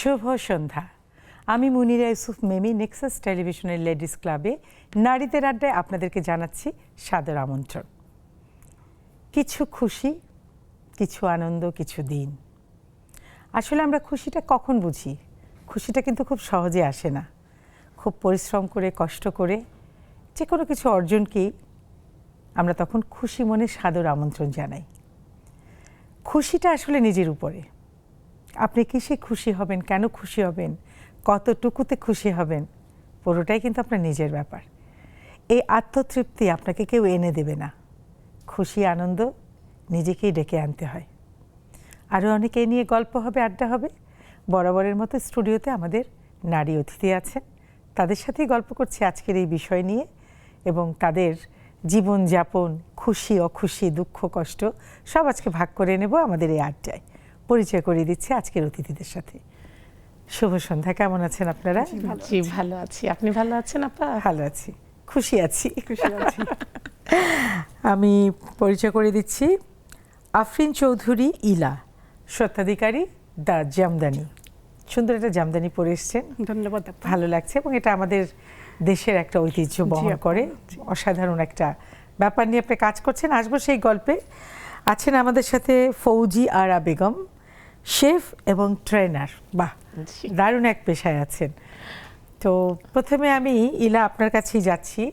শুভ সন্ধ্যা। আমি মুনিরা Yusuf Mamy Nexus টেলিভিশনের ladies ক্লাবে নারীদের আড্ডায় আপনাদেরকে জানাচ্ছি সাদর আমন্ত্রণ। কিছু খুশি, কিছু আনন্দ, কিছু দিন। আসলে আমরা খুশিটা কখন বুঝি? খুশিটা কিন্তু খুব সহজে আসে না। খুব পরিশ্রম করে, কষ্ট করে যে কোনো কিছু অর্জনকেই আমরা তখন খুশি মনে সাদর আমন্ত্রণ জানাই। খুশিটা আসলে নিজের উপরে। আপনি কিসে খুশি হবেন, কেন খুশি হবেন, কতটুকুতে খুশি হবেন, পুরোটাই কিন্তু আপনার নিজের ব্যাপার। এই আত্মতৃপ্তি আপনাকে কেউ এনে দেবে না। খুশি আনন্দ নিজেকেই ডেকে আনতে হয়। আরও অনেকে নিয়ে গল্প হবে, আড্ডা হবে। বরাবরের মতো স্টুডিওতে আমাদের নারী অতিথি আছেন, তাদের সাথেই গল্প করছি আজকের এই বিষয় নিয়ে এবং তাদের জীবনযাপন, খুশি অখুশি, দুঃখ কষ্ট সব আজকে ভাগ করে নেব আমাদের এই আড্ডায়। পরিচয় করিয়ে দিচ্ছি আজকের অতিথিদের সাথে। শুভ সন্ধ্যা, কেমন আছেন আপনারা? জি ভালো আছি, আপনি ভালো আছেন আপা? ভালো আছি, খুশি আছি। আমি পরিচয় করে দিচ্ছি আফরিন চৌধুরী ইলা, স্বত্বাধিকারী দ্য জামদানি। সুন্দর একটা জামদানি পরে এসছেন, ধন্যবাদ। ভালো লাগছে এবং এটা আমাদের দেশের একটা ঐতিহ্য বহন করে। অসাধারণ একটা ব্যাপার নিয়ে আপনি কাজ করছেন, আসবো সেই গল্পে। আছেন আমাদের সাথে ফৌজি আরা বেগম, শেফ এবং ট্রেনার। বাহ, দারুণ এক পেশায় আছেন। তো প্রথমে আমি ইলা আপনার কাছেই যাচ্ছি।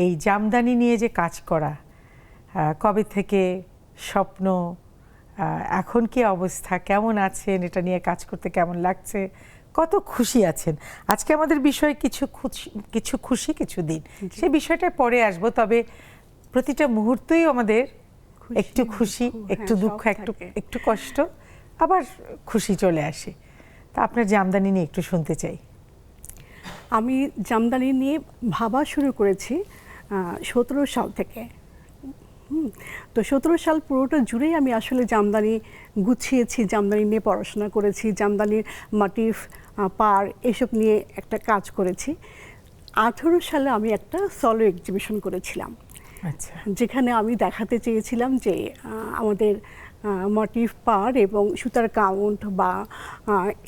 এই জামদানি নিয়ে যে কাজ করা, কবে থেকে স্বপ্ন, এখন কি অবস্থা, কেমন আছেন, এটা নিয়ে কাজ করতে কেমন লাগছে, কত খুশি আছেন? আজকে আমাদের বিষয় কিছু খুশি কিছু দিন, সেই বিষয়টা পরে আসবো। তবে প্রতিটা মুহূর্তেই আমাদের একটু খুশি, একটু দুঃখ, একটু কষ্ট, আবার খুশি চলে আসে। তা আপনার জামদানি নিয়ে একটু শুনতে চাই। আমি জামদানি নিয়ে ভাবা শুরু করেছি 17 সাল থেকে। তো 17 সাল পুরোটা জুড়েই আমি আসলে জামদানি গুছিয়েছি, জামদানি নিয়ে পড়াশোনা করেছি, জামদানির মোটিভ, পার এসব নিয়ে একটা কাজ করেছি। 18 সালে আমি একটা সলো এক্সিবিশন করেছিলাম। আচ্ছা, যেখানে আমি দেখাতে চেয়েছিলাম যে আমাদের মোটিভ, পার এবং সুতার কাউন্ট বা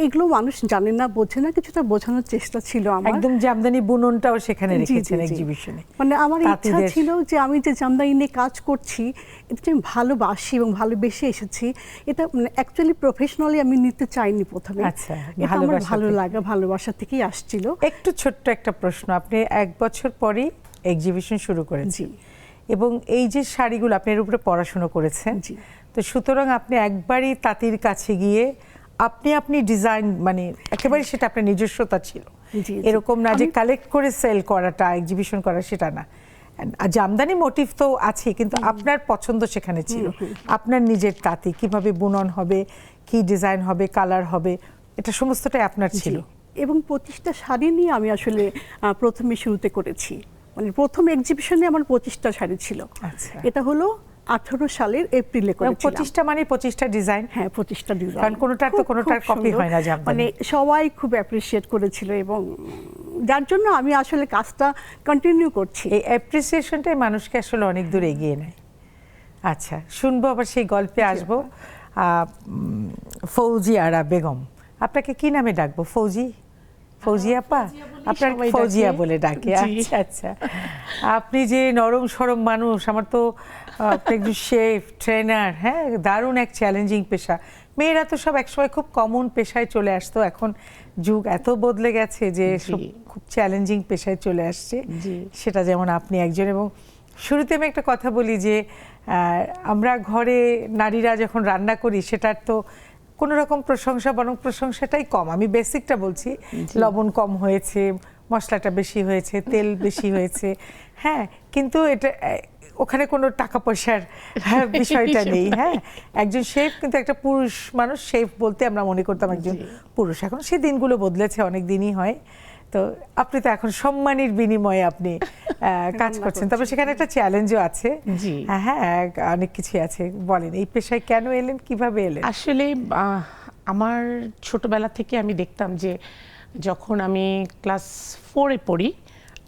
এগুলো মানুষ জানে না, বোঝে না, কিছুটা বোঝানোর চেষ্টা ছিল আমার। একদম জামদানি বুননটাও সেখানে রেখেছেন এক্সিবিশনে। মানে আমার ইচ্ছা ছিল যে আমি যে জামদানি নিয়ে কাজ করছি এটা আমি ভালোবাসি এবং ভালোবেসে এসেছি। এটা মানে অ্যাকচুয়ালি প্রফেশনালি আমি নিতে চাইনি প্রথমে। আচ্ছা, এটা আমার ভালো লাগা, ভালোবাসা থেকেই আসছিল। একটু ছোট্ট একটা প্রশ্ন, আপনি 1 বছর পরেই এক্সিবিশন শুরু করেছেন এবং এই যে শাড়িগুলো আপনি এর উপরে পড়াশোনা করেছেন, তো সুতরাং আপনি একবারই তাঁতির কাছে গিয়ে আপনি ডিজাইন, মানে একেবারে সেটা আপনার নিজস্বতা ছিল, এরকম না যে কালেক্ট করে সেল করাটা, এক্সিবিশন করা, সেটা না। আর জামদানি মোটিভ তো আছে, কিন্তু আপনার পছন্দ সেখানে ছিল, আপনার নিজের তাঁতি কিভাবে বুনন হবে, কি ডিজাইন হবে, কালার হবে, এটা সমস্তটাই আপনার ছিল। এবং 25টা শাড়ি নিয়ে আমি আসলে প্রথমে শুরুতে করেছি। মানে প্রথম এক্সিবিশনে আমার 25টা শাড়ি ছিল। এটা হলো 18 সালের এপ্রিলে করেছিলাম। 25টা মানে 25টা ডিজাইন? হ্যাঁ, 25টা ডিজাইন। কারণ কোনোটার তো কোনোটার কপি হয় না জামদানি। মানে সবাই খুব অ্যাপ্রিশিয়েট করেছিল এবং যার জন্য আমি আসলে কাজটা কন্টিনিউ করছি। এই অ্যাপ্রিসিয়েশনটাই মানুষকে আসলে অনেক দূর এগিয়ে নেয়। আচ্ছা, শুনবো, আবার সেই গল্পে আসবো। ফৌজি আরা বেগম, আপনাকে কি নামে ডাকবো? ফৌজি, ফৌজি আপা? আপনার ফৌজিয়া বলে ডাকে? আচ্ছা আচ্ছা। আপনি যে নরম সরম মানুষ, আমার তো একজন শেফ, ট্রেনার, হ্যাঁ, দারুণ এক চ্যালেঞ্জিং পেশা। মেয়েরা তো সব একসময় খুব কমন পেশায় চলে আসতো, এখন যুগ এত বদলে গেছে যে সব খুব চ্যালেঞ্জিং পেশায় চলে আসছে, সেটা যেমন আপনি একজন। এবং শুরুতে আমি একটা কথা বলি যে আমরা ঘরে নারীরা যখন রান্না করি, সেটার তো কোনো রকম প্রশংসা, বরং প্রশংসাটাই কম। আমি বেসিকটা বলছি, লবণ কম হয়েছে, মশলাটা বেশি হয়েছে, তেল বেশি হয়েছে, হ্যাঁ, কিন্তু এটা ওখানে কোনো টাকা পয়সার বিষয়টা নেই। হ্যাঁ, একজন শেফ কিন্তু একটা পুরুষ মানুষ, শেফ বলতে আমরা মনে করতাম একজন পুরুষ। এখন সেই দিনগুলো বদলেছে, অনেক দিনই হয়। তো আপনি তো এখন সম্মানের বিনিময়ে আপনি কাজ করছেন, তবে সেখানে একটা চ্যালেঞ্জও আছে। হ্যাঁ, অনেক কিছু আছে। বলেন, এই পেশায় কেন এলেন, কিভাবে এলেন? আসলে আমার ছোটবেলা থেকে আমি দেখতাম যে যখন আমি ক্লাস 4-এ পড়ি,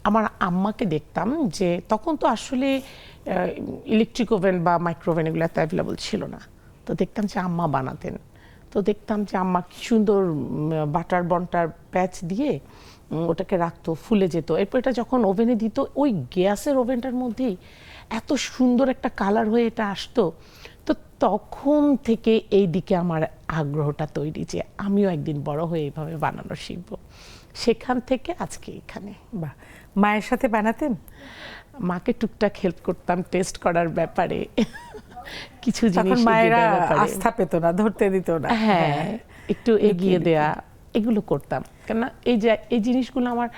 আমার আম্মাকে দেখতাম যে তখন তো আসলে ইলেকট্রিক ওভেন বা মাইক্রোওভেন এগুলো এত অ্যাভেলেবল ছিল না। তো দেখতাম যে আম্মা বানাতেন। তো দেখতাম যে আম্মা কি সুন্দর বাটার বন্টার প্যাচ দিয়ে ওটাকে রাখতো, ফুলে যেত। এরপর এটা যখন ওভেনে দিত, ওই গ্যাসের ওভেনটার মধ্যেই এত সুন্দর একটা কালার হয়ে এটা আসতো। তো তখন থেকে এই দিকে আমার আগ্রহটা তৈরি যে আমিও একদিন বড় হয়ে এইভাবে বানানো শিখবো। সেখান থেকে আজকে এখানে। বাহ, মায়ের সাথে বানাতেন? মাকে টুকটাক হেল্প করতাম টেস্ট করার ব্যাপারে, কিছু তখন জিনিস মায়েরা এগিয়ে দেওয়ার ব্যাপারে। আস্থা পেত না, ধরতে দিত না। হ্যাঁ, একটু এগিয়ে দেয়া, এগুলো করতাম। কেননা এই জিনিসগুলো আমার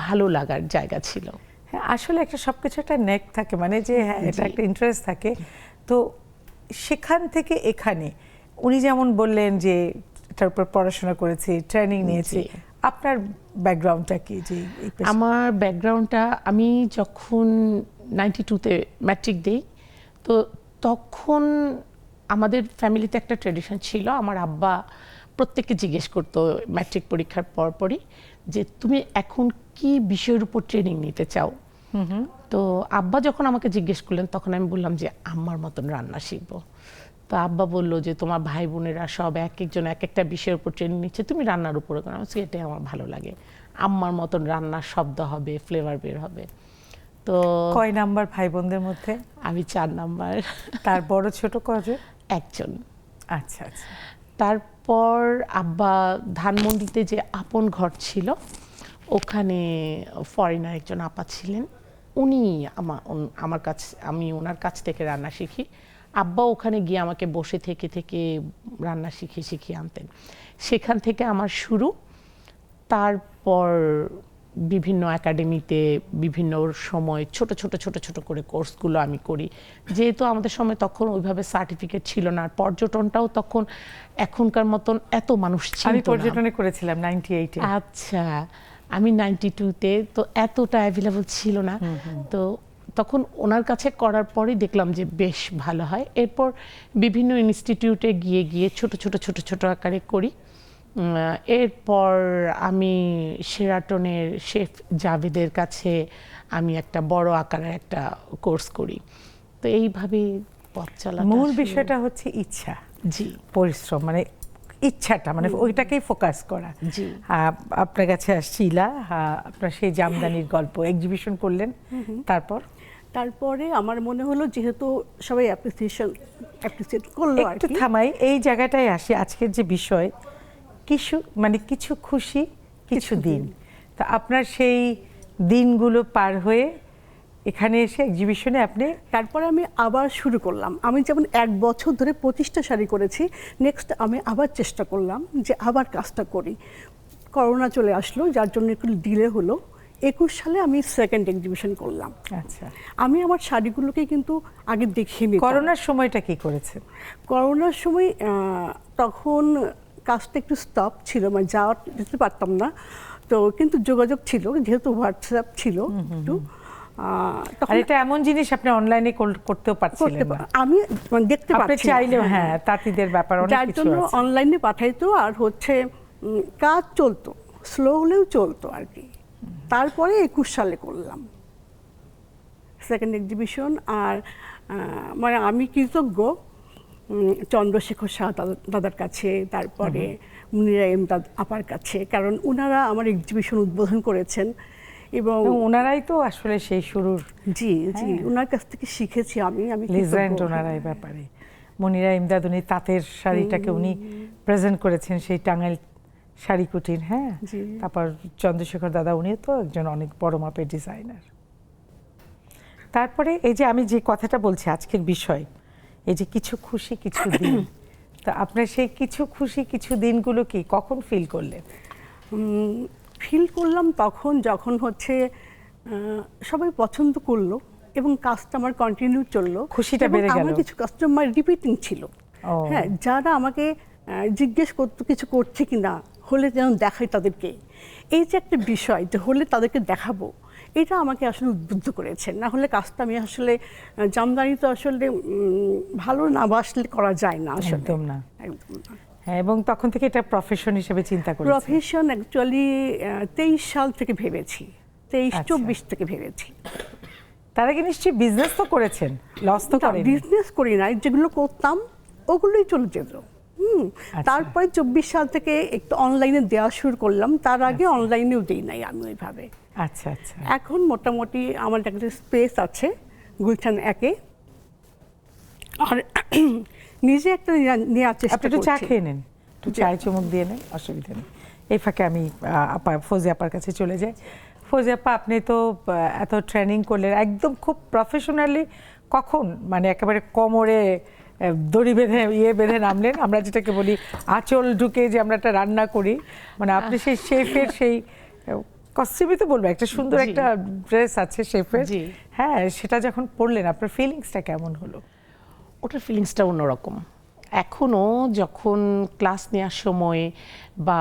ভালো লাগার জায়গা ছিল। হ্যাঁ, আসলে একটা সবকিছু একটা নেক থাকে, মানে যে হ্যাঁ এটা একটা ইন্টারেস্ট থাকে। তো সেখান থেকে এখানে উনি যেমন বললেন যে এটার উপর পড়াশোনা করেছি, ট্রেনিং নিয়েছি, আপনার ব্যাকগ্রাউন্ডটা কি? যে আমার ব্যাকগ্রাউন্ডটা, আমি যখন 92-তে ম্যাট্রিক দিই, তো তখন আমাদের ফ্যামিলিতে একটা ট্রেডিশন ছিল, আমার আব্বা প্রত্যেককে জিজ্ঞেস করতো ম্যাট্রিক পরীক্ষার পরপরই যে তুমি এখন কি বিষয়ের উপর ট্রেনিং নিতে চাও। তো আব্বা যখন আমাকে জিজ্ঞেস করলেন, তখন আমি বললাম যে আম্মার মতন রান্না শিখবো। তো আব্বা বললো যে তোমার ভাই বোনেরা সব এক একজন এক একটা বিষয়ের উপর ট্রেনিং নিচ্ছে, তুমি রান্নার উপরে করো। এটাই আমার ভালো লাগে, আম্মার মতন রান্নার শব্দ হবে, ফ্লেভার বের হবে। তো কয় নাম্বার ভাই বোনদের মধ্যে? আমি 4 নাম্বার। তার বড় ছোট কজন? একজন। আচ্ছা আচ্ছা। তারপর আব্বা ধানমন্ডিতে যে আপন ঘর ছিল, ওখানে ফরেনার একজন আপা ছিলেন, উনি আমার কাছে, আমি ওনার কাছ থেকে রান্না শিখি। আব্বা ওখানে গিয়ে আমাকে বসে থেকে থেকে রান্না শিখিয়ে আনতেন। সেখান থেকে আমার শুরু। তারপর বিভিন্ন একাডেমিতে বিভিন্ন সময় ছোট ছোট করে কোর্সগুলো আমি করি। যেহেতু আমাদের সময় তখন ওইভাবে সার্টিফিকেট ছিল না, আর পর্যটনটাও তখন এখনকার মতন এত মানুষ ছিল না। আমি পর্যটনে করেছিলাম 98-এ। আচ্ছা, আমি 92-তে, তো এতটা অ্যাভেলেবল ছিল না। তো তখন ওনার কাছে করার পরেই দেখলাম যে বেশ ভালো হয়। এরপর বিভিন্ন ইনস্টিটিউটে গিয়ে ছোট আকারে করি। এরপর আমি শেরাটনের শেফ জাভেদের কাছে আমি একটা বড় আকারের একটা কোর্স করি। তো এইভাবেই পথ চলা। মূল বিষয়টা হচ্ছে ইচ্ছা, জি, পরিশ্রম, মানে ইচ্ছাটা, মানে ওইটাকেই ফোকাস করা। জি। আপনার কাছে আসছি ইলা, আপনার সেই জামদানির গল্প এক্সিবিশন করলেন, তারপরে আমার মনে হলো যেহেতু সবাই অ্যাপ্রিসিয়েট করলো, একটু থামাই, এই জায়গাটায় আসি। আজকের যে বিষয় কিছু খুশি কিছু দিন, তা আপনার সেই দিনগুলো পার হয়ে এখানে এসে এক্সিবিশনে আপনি, তারপরে আমি আবার শুরু করলাম। আমি যেমন 1 বছর ধরে 25টা শাড়ি করেছি, নেক্সট আমি আবার চেষ্টা করলাম যে আবার কাজটা করি। করোনা চলে আসলো, যার জন্য একটু ডিলে হলো। 21 সালে আমি সেকেন্ড এক্সিবিশন করলাম। আচ্ছা, আমি আমার শাড়িগুলোকে কিন্তু আগে দেখিয়ে নিতাম। করোনার সময়টা কি করেছেন? করোনার সময় তখন কাজটা একটু স্টপ ছিল, মানে যেতে পারতাম না। তো কিন্তু যোগাযোগ ছিল, যেহেতু হোয়াটসঅ্যাপ ছিল একটু। আর এটা এমন জিনিস আপনি অনলাইনে করতেও পারছিলেন না, আমি দেখতে আপনি পাচ্ছি চাইলেও। হ্যাঁ, তাঁতিদের ব্যাপার অনেক যার কিছু জন্য আছে। অনলাইনে পাঠাইতো, আর কাজ চলতো, স্লো হলেও চলতো আর কি। তারপরে 21 সালে করলাম সেকেন্ড এক্সিবিশন। আর মানে আমি কৃতজ্ঞ চন্দ্রশেখর শাহ দাদার কাছে, তারপরে মুনিরা ইমদাদ আপার কাছে, কারণ ওনারা আমার এক্সিবিশন উদ্বোধন করেছেন। এবং ওনারাই তো আসলে সেই শুরুর। জি, ওনার কাছ থেকে শিখেছি আমি লিজেন্ড ওনারা এই ব্যাপারে। মুনিরা ইমদাদ, উনি তাঁতের শাড়িটাকে উনি প্রেজেন্ট করেছেন, সেই টাঙ্গাইল শাড়ি কুটির। হ্যাঁ, তারপর চন্দ্রশেখর দাদা, উনিও তো একজন অনেক বড় মাপের ডিজাইনার। তারপরে এই যে আমি যে কথাটা বলছি আজকের বিষয়, এই যে কিছু খুশি কিছু দিন, তা আপনার সেই কিছু খুশি কিছু দিনগুলো কি কখন ফিল করলেন? ফিল করলাম তখন যখন সবাই পছন্দ করলো এবং কাজটা আমার কন্টিনিউ চললো, খুশিটা বেড়ে গেল। আমার কিছু কাস্টমার রিপিটিং ছিল। হ্যাঁ, যারা আমাকে জিজ্ঞেস করতো কিছু করছে কিনা, হলে যেন দেখাই তাদেরকে। এই যে একটা বিষয় যে হলে তাদেরকে দেখাবো, এটা আমাকে আসলে উদ্বুদ্ধ করেছে। না হলে কাজটা আমি আসলে জামদানি তো আসলে ভালো না বাসলে করা যায় না আসলে, একদম না। হ্যাঁ, এবং তখন থেকে এটা প্রফেশন হিসেবে চিন্তা করেছি। প্রফেশন অ্যাকচুয়ালি 23 সাল থেকে ভেবেছি, 23-24 থেকে ভেবেছি। তার আগে নিশ্চয়ই বিজনেস তো করেছেন, লস তো করেননি? বিজনেস করি নাই, যেগুলো করতাম ওগুলোই চলে যেত। তারপরে 24 সাল থেকে একটু অনলাইনে দেওয়া শুরু করলাম, তার আগে অনলাইনেও দিই নাই আমি ওইভাবে। আচ্ছা আচ্ছা। এখন মোটামুটি আমার একটা স্পেস আছে গুলশান 1-এ, আর নিজে একটা নেওয়ার আপনি চেষ্টা একটু চা করছি। খেয়ে নেন, একটু চায় চুমুক দিয়ে নেন, অসুবিধা নেই। এই ফাঁকে আমি আপা ফৌজিয়া আপার কাছে চলে যাই। ফৌজিয়া আপা, আপনি তো এত ট্রেনিং করলেন একদম খুব প্রফেশনালি, কখন মানে একেবারে কোমরে দড়ি বেঁধে বেঁধে নামলেন? আমরা যেটাকে বলি আঁচল ঢুকে যে আমরা একটা রান্না করি, মানে আপনি সেই শেফের সেই কস্টিউমই তো বলবো, একটা সুন্দর জি। একটা ড্রেস আছে শেফের, জি। হ্যাঁ, সেটা যখন পরলেন আপনার ফিলিংসটা কেমন হলো? ওটার ফিলিংসটা অন্যরকম। এখনও যখন ক্লাস নেওয়ার সময় বা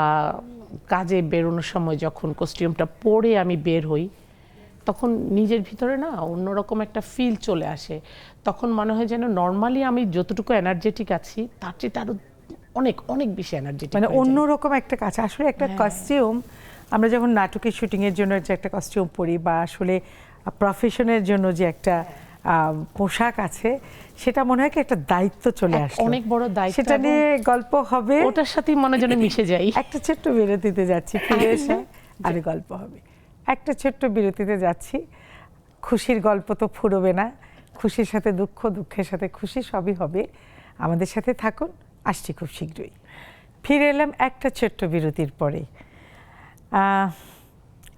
কাজে বেরোনোর সময় যখন কস্টিউমটা পরে আমি বের হই, তখন নিজের ভিতরে না অন্যরকম একটা ফিল চলে আসে। তখন মনে হয় যেন নর্মালি আমি যতটুকু এনার্জেটিক আছি তার চেয়ে আরো অনেক অনেক বেশি এনার্জেটিক, মানে অন্যরকম একটা কাজ। আসলে একটা কস্টিউম আমরা যখন নাটকের শুটিংয়ের জন্য যে একটা কস্টিউম পরি, বা আসলে প্রফেশনের জন্য যে একটা পোশাক আছে, সেটা মনে হয় কি একটা দায়িত্ব চলে আসে, অনেক বড় দায়িত্ব। সেটা নিয়ে গল্প হবে, ওটার সাথেই মনে যেন মিশে যাই। একটা ছোট্ট বিরতিতে যাচ্ছি, ফিরে এসে আর গল্প হবে। একটা ছোট্ট বিরতিতে যাচ্ছি। খুশির গল্প তো ফুরোবে না, খুশির সাথে দুঃখ, দুঃখের সাথে খুশি, সবই হবে। আমাদের সাথে থাকুন, আসছি খুব শীঘ্রই। ফিরে এলাম একটা ছোট্ট বিরতির পরে।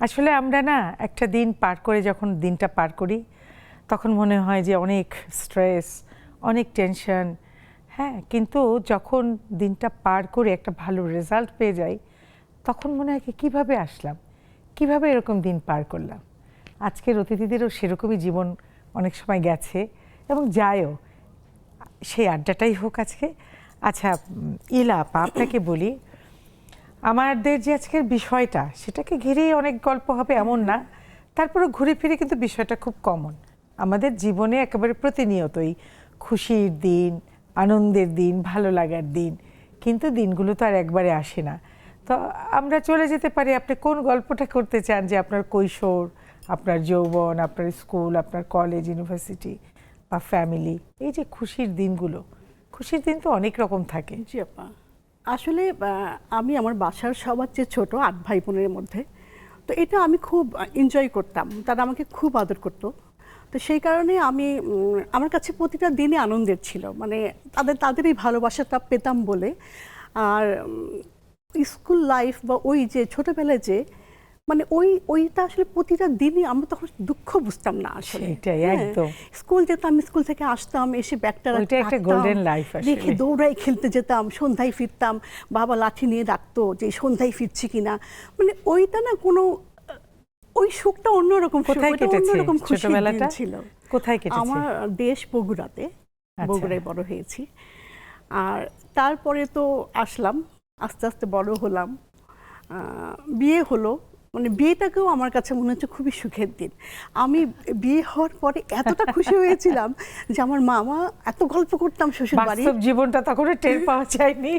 আসলে আমরা না একটা দিন পার করে, যখন দিনটা পার করি তখন মনে হয় যে অনেক স্ট্রেস, অনেক টেনশন, হ্যাঁ, কিন্তু যখন দিনটা পার করে একটা ভালো রেজাল্ট পেয়ে যাই তখন মনে হয় কি কীভাবে আসলাম, কিভাবে এরকম দিন পার করলাম। আজকের অতিথিদেরও সেরকমই জীবন অনেক সময় গেছে এবং যায়ও, সেই আড্ডাটাই হোক আজকে। আচ্ছা ইলা আপা, আপনাকে বলি, আমাদের যে আজকের বিষয়টা, সেটাকে ঘিরেই অনেক গল্প হবে এমন না, তারপরে ঘুরে ফিরে কিন্তু বিষয়টা খুব কমন আমাদের জীবনে, একেবারে প্রতিনিয়তই খুশির দিন, আনন্দের দিন, ভালো লাগার দিন, কিন্তু দিনগুলো তো আর একবারে আসে না। তো আমরা চলে যেতে পারি, আপনি কোন গল্পটা করতে চান যে আপনার কৈশোর, আপনার যৌবন, আপনার স্কুল, আপনার কলেজ, ইউনিভার্সিটি বা ফ্যামিলি, এই যে খুশির দিনগুলো। খুশির দিন তো অনেক রকম থাকে। জি আপা, আসলে আমি আমার বাসার সবার চেয়ে ছোট 8 ভাই বোনের মধ্যে, তো এটা আমি খুব এনজয় করতাম, তারা আমাকে খুব আদর করতো। তো সেই কারণে আমি আমার কাছে প্রতিটা দিনই আনন্দের ছিল, মানে তাদের এই ভালোবাসাটা পেতাম বলে। আর স্কুল লাইফ বা ওই যে ছোটবেলায় যে মানে ওইটা আসলে প্রতিটা দিনই আমরা তখন দুঃখ বুঝতাম না আসলে। সেটাই, একদম। স্কুল যেতাম, স্কুল থেকে আসতাম, এসে ব্যাগটা ওইটা একটা গোল্ডেন লাইফ আসলে। রেখে দৌড়াই খেলতে যেতাম, সন্ধ্যায় ফিরতাম, বাবা লাঠি নিয়ে ডাকতো যে সন্ধ্যায় ফিরছি কিনা, মানে ওইটা না কোনো ওই সুখটা অন্যরকম, কোথায় কেটেছে অন্যরকম ছোটবেলাটা? ছিল। কোথায় কেটেছে? আমার দেশ বগুড়াতে, বগুড়ায় বড় হয়েছি। আর তারপরে তো আসলাম, আস্তে আস্তে বড় হলাম, বিয়ে হলো। মানে বিয়েটাকেও আমার কাছে মনে হচ্ছে খুবই সুখের দিন। আমি বিয়ে হওয়ার পরে এতটা খুশি হয়েছিলাম যে আমার মামা, এত গল্প করতাম শ্বশুর বাড়ি, বাস্তব জীবনটা তখন টের পাওয়া যায়নি।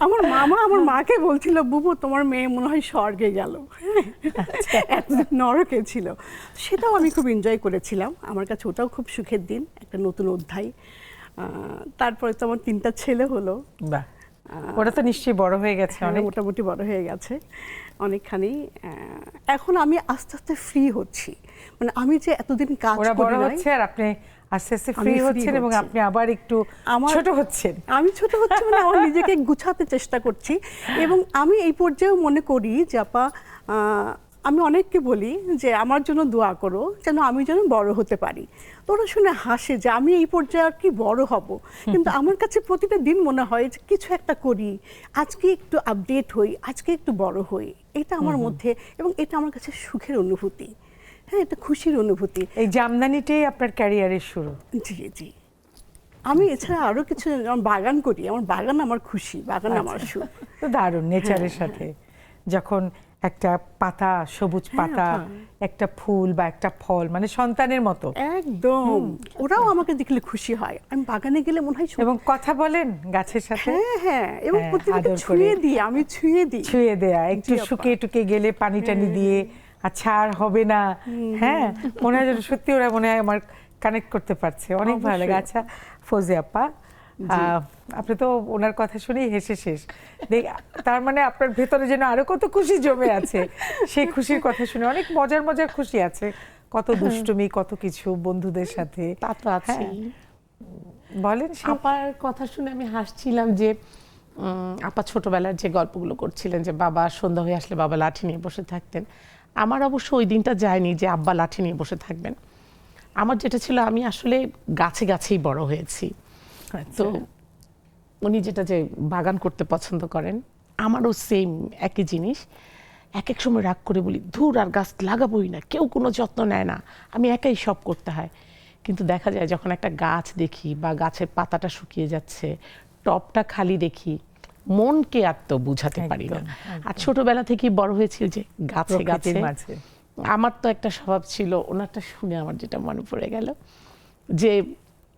আমার মামা আমার মাকে বলছিল, বুবু তোমার মেয়ে মনে হয় স্বর্গে গেল, এতদিন নরকে ছিল। সেটাও আমি খুব এনজয় করেছিলাম, আমার কাছে ওটাও খুব সুখের দিন, একটা নতুন অধ্যায়। তারপরে তো আমার 3টা ছেলে হলো। বাহ, ওরা তো নিশ্চয়ই বড় হয়ে গেছে, অনেক মোটামুটি বড় হয়ে গেছে অনেকখানি। এখন আমি আস্তে আস্তে ফ্রি হচ্ছি, মানে আমি যে এতদিন কাজ ওরা বড় করি নাই, হচ্ছে আর আপনি আস্তে আস্তে আমি ফ্রি free হচ্ছেন এবং হচ্ছি। আপনি আবার একটু ছোট হচ্ছেন। আমি ছোট হচ্ছি, মানে আমার নিজেকে গুছাতে চেষ্টা করছি। এবং আমি এই পর্যায়েও মনে করি যে আপা, আমি অনেককে বলি যে আমার জন্য দোয়া করো যেন আমি যেন বড় হতে পারি। তো ওরা শুনে হাসে যে আমি এই পর্যায়ে আর কি বড় হব, কিন্তু আমার কাছে প্রতিটা দিন মনে হয় যে কিছু একটা করি, আজকে একটু আপডেট হই, আজকে একটু বড় হই, এটা আমার মধ্যে, এবং এটা আমার কাছে সুখের অনুভূতি, হ্যাঁ, এটা খুশির অনুভূতি। এই জামদানিটাই আপনার ক্যারিয়ারের শুরু? জি জি। আমি এছাড়া আরো কিছু, আমার বাগান করি, আমার বাগান আমার খুশি, বাগান আমার সুখ। তো দারুণ, নেচারের সাথে যখন একটা পাতা, সবুজ পাতা, একটা ফুল বা একটা ফল, মানে সন্তানের মতো একদম, ওরাও আমাকে দেখলে খুশি হয়। আমি বাগানে গেলে মনে হয় এবং কথা বলেন গাছের সাথে। হ্যাঁ হ্যাঁ, এবং হ্যাঁ, প্রতিদিন আদর করে। ছুঁয়ে দিই, আমি ছুঁয়ে দিই, ছুঁয়ে দেয়া, একটু জি আপা। শুকিয়ে টুকে গেলে পানি টানি দিয়ে, আচ্ছা আর হবে না, হ্যাঁ, মনে হয় যেন সত্যি ওরা মনে হয় আমার কানেক্ট করতে পারছে, অনেক ভালো লাগে। অবশ্যই। আচ্ছা ফৌজিয়া আপা, আপনি তো ওনার কথা শুনেই হেসে শেষ। তার মানে আপনার ভেতরে যেন আরো কত খুশি জমে আছে, সেই খুশির কথা শুনে অনেক মজার মজার খুশি আছে, কত দুষ্টুমি, কত কিছু বন্ধুদের সাথে। তা তো আছে। বলেন আপার কথা শুনে আমি হাসছিলাম যে আপা ছোটবেলার যে গল্পগুলো করছিলেন যে বাবা সন্ধ্যা হয়ে আসলে বাবা লাঠি নিয়ে বসে থাকতেন। আমার অবশ্য ওই দিনটা যায়নি যে আব্বা লাঠি নিয়ে বসে থাকবেন। আমার যেটা ছিল, আমি আসলে গাছে গাছেই বড় হয়েছি। তো উনি যেটা যে বাগান করতে পছন্দ করেন, আমারও সেম একই জিনিস। এক এক সময় রাগ করে বলি, ধুর আর গাছ লাগাবোই না, কেউ কোনো যত্ন নেয় না, আমি একাই সব করতে হয়। কিন্তু দেখা যায় যখন একটা গাছ দেখি বা গাছের পাতাটা শুকিয়ে যাচ্ছে, টবটা খালি দেখি, মনকে আর তো বুঝাতে পারি না। আর ছোটবেলা থেকেই বড় হয়েছি যে গাছে গাছে। আমার তো একটা স্বভাব ছিল, ওনারটা শুনে আমার যেটা মনে পড়ে গেল যে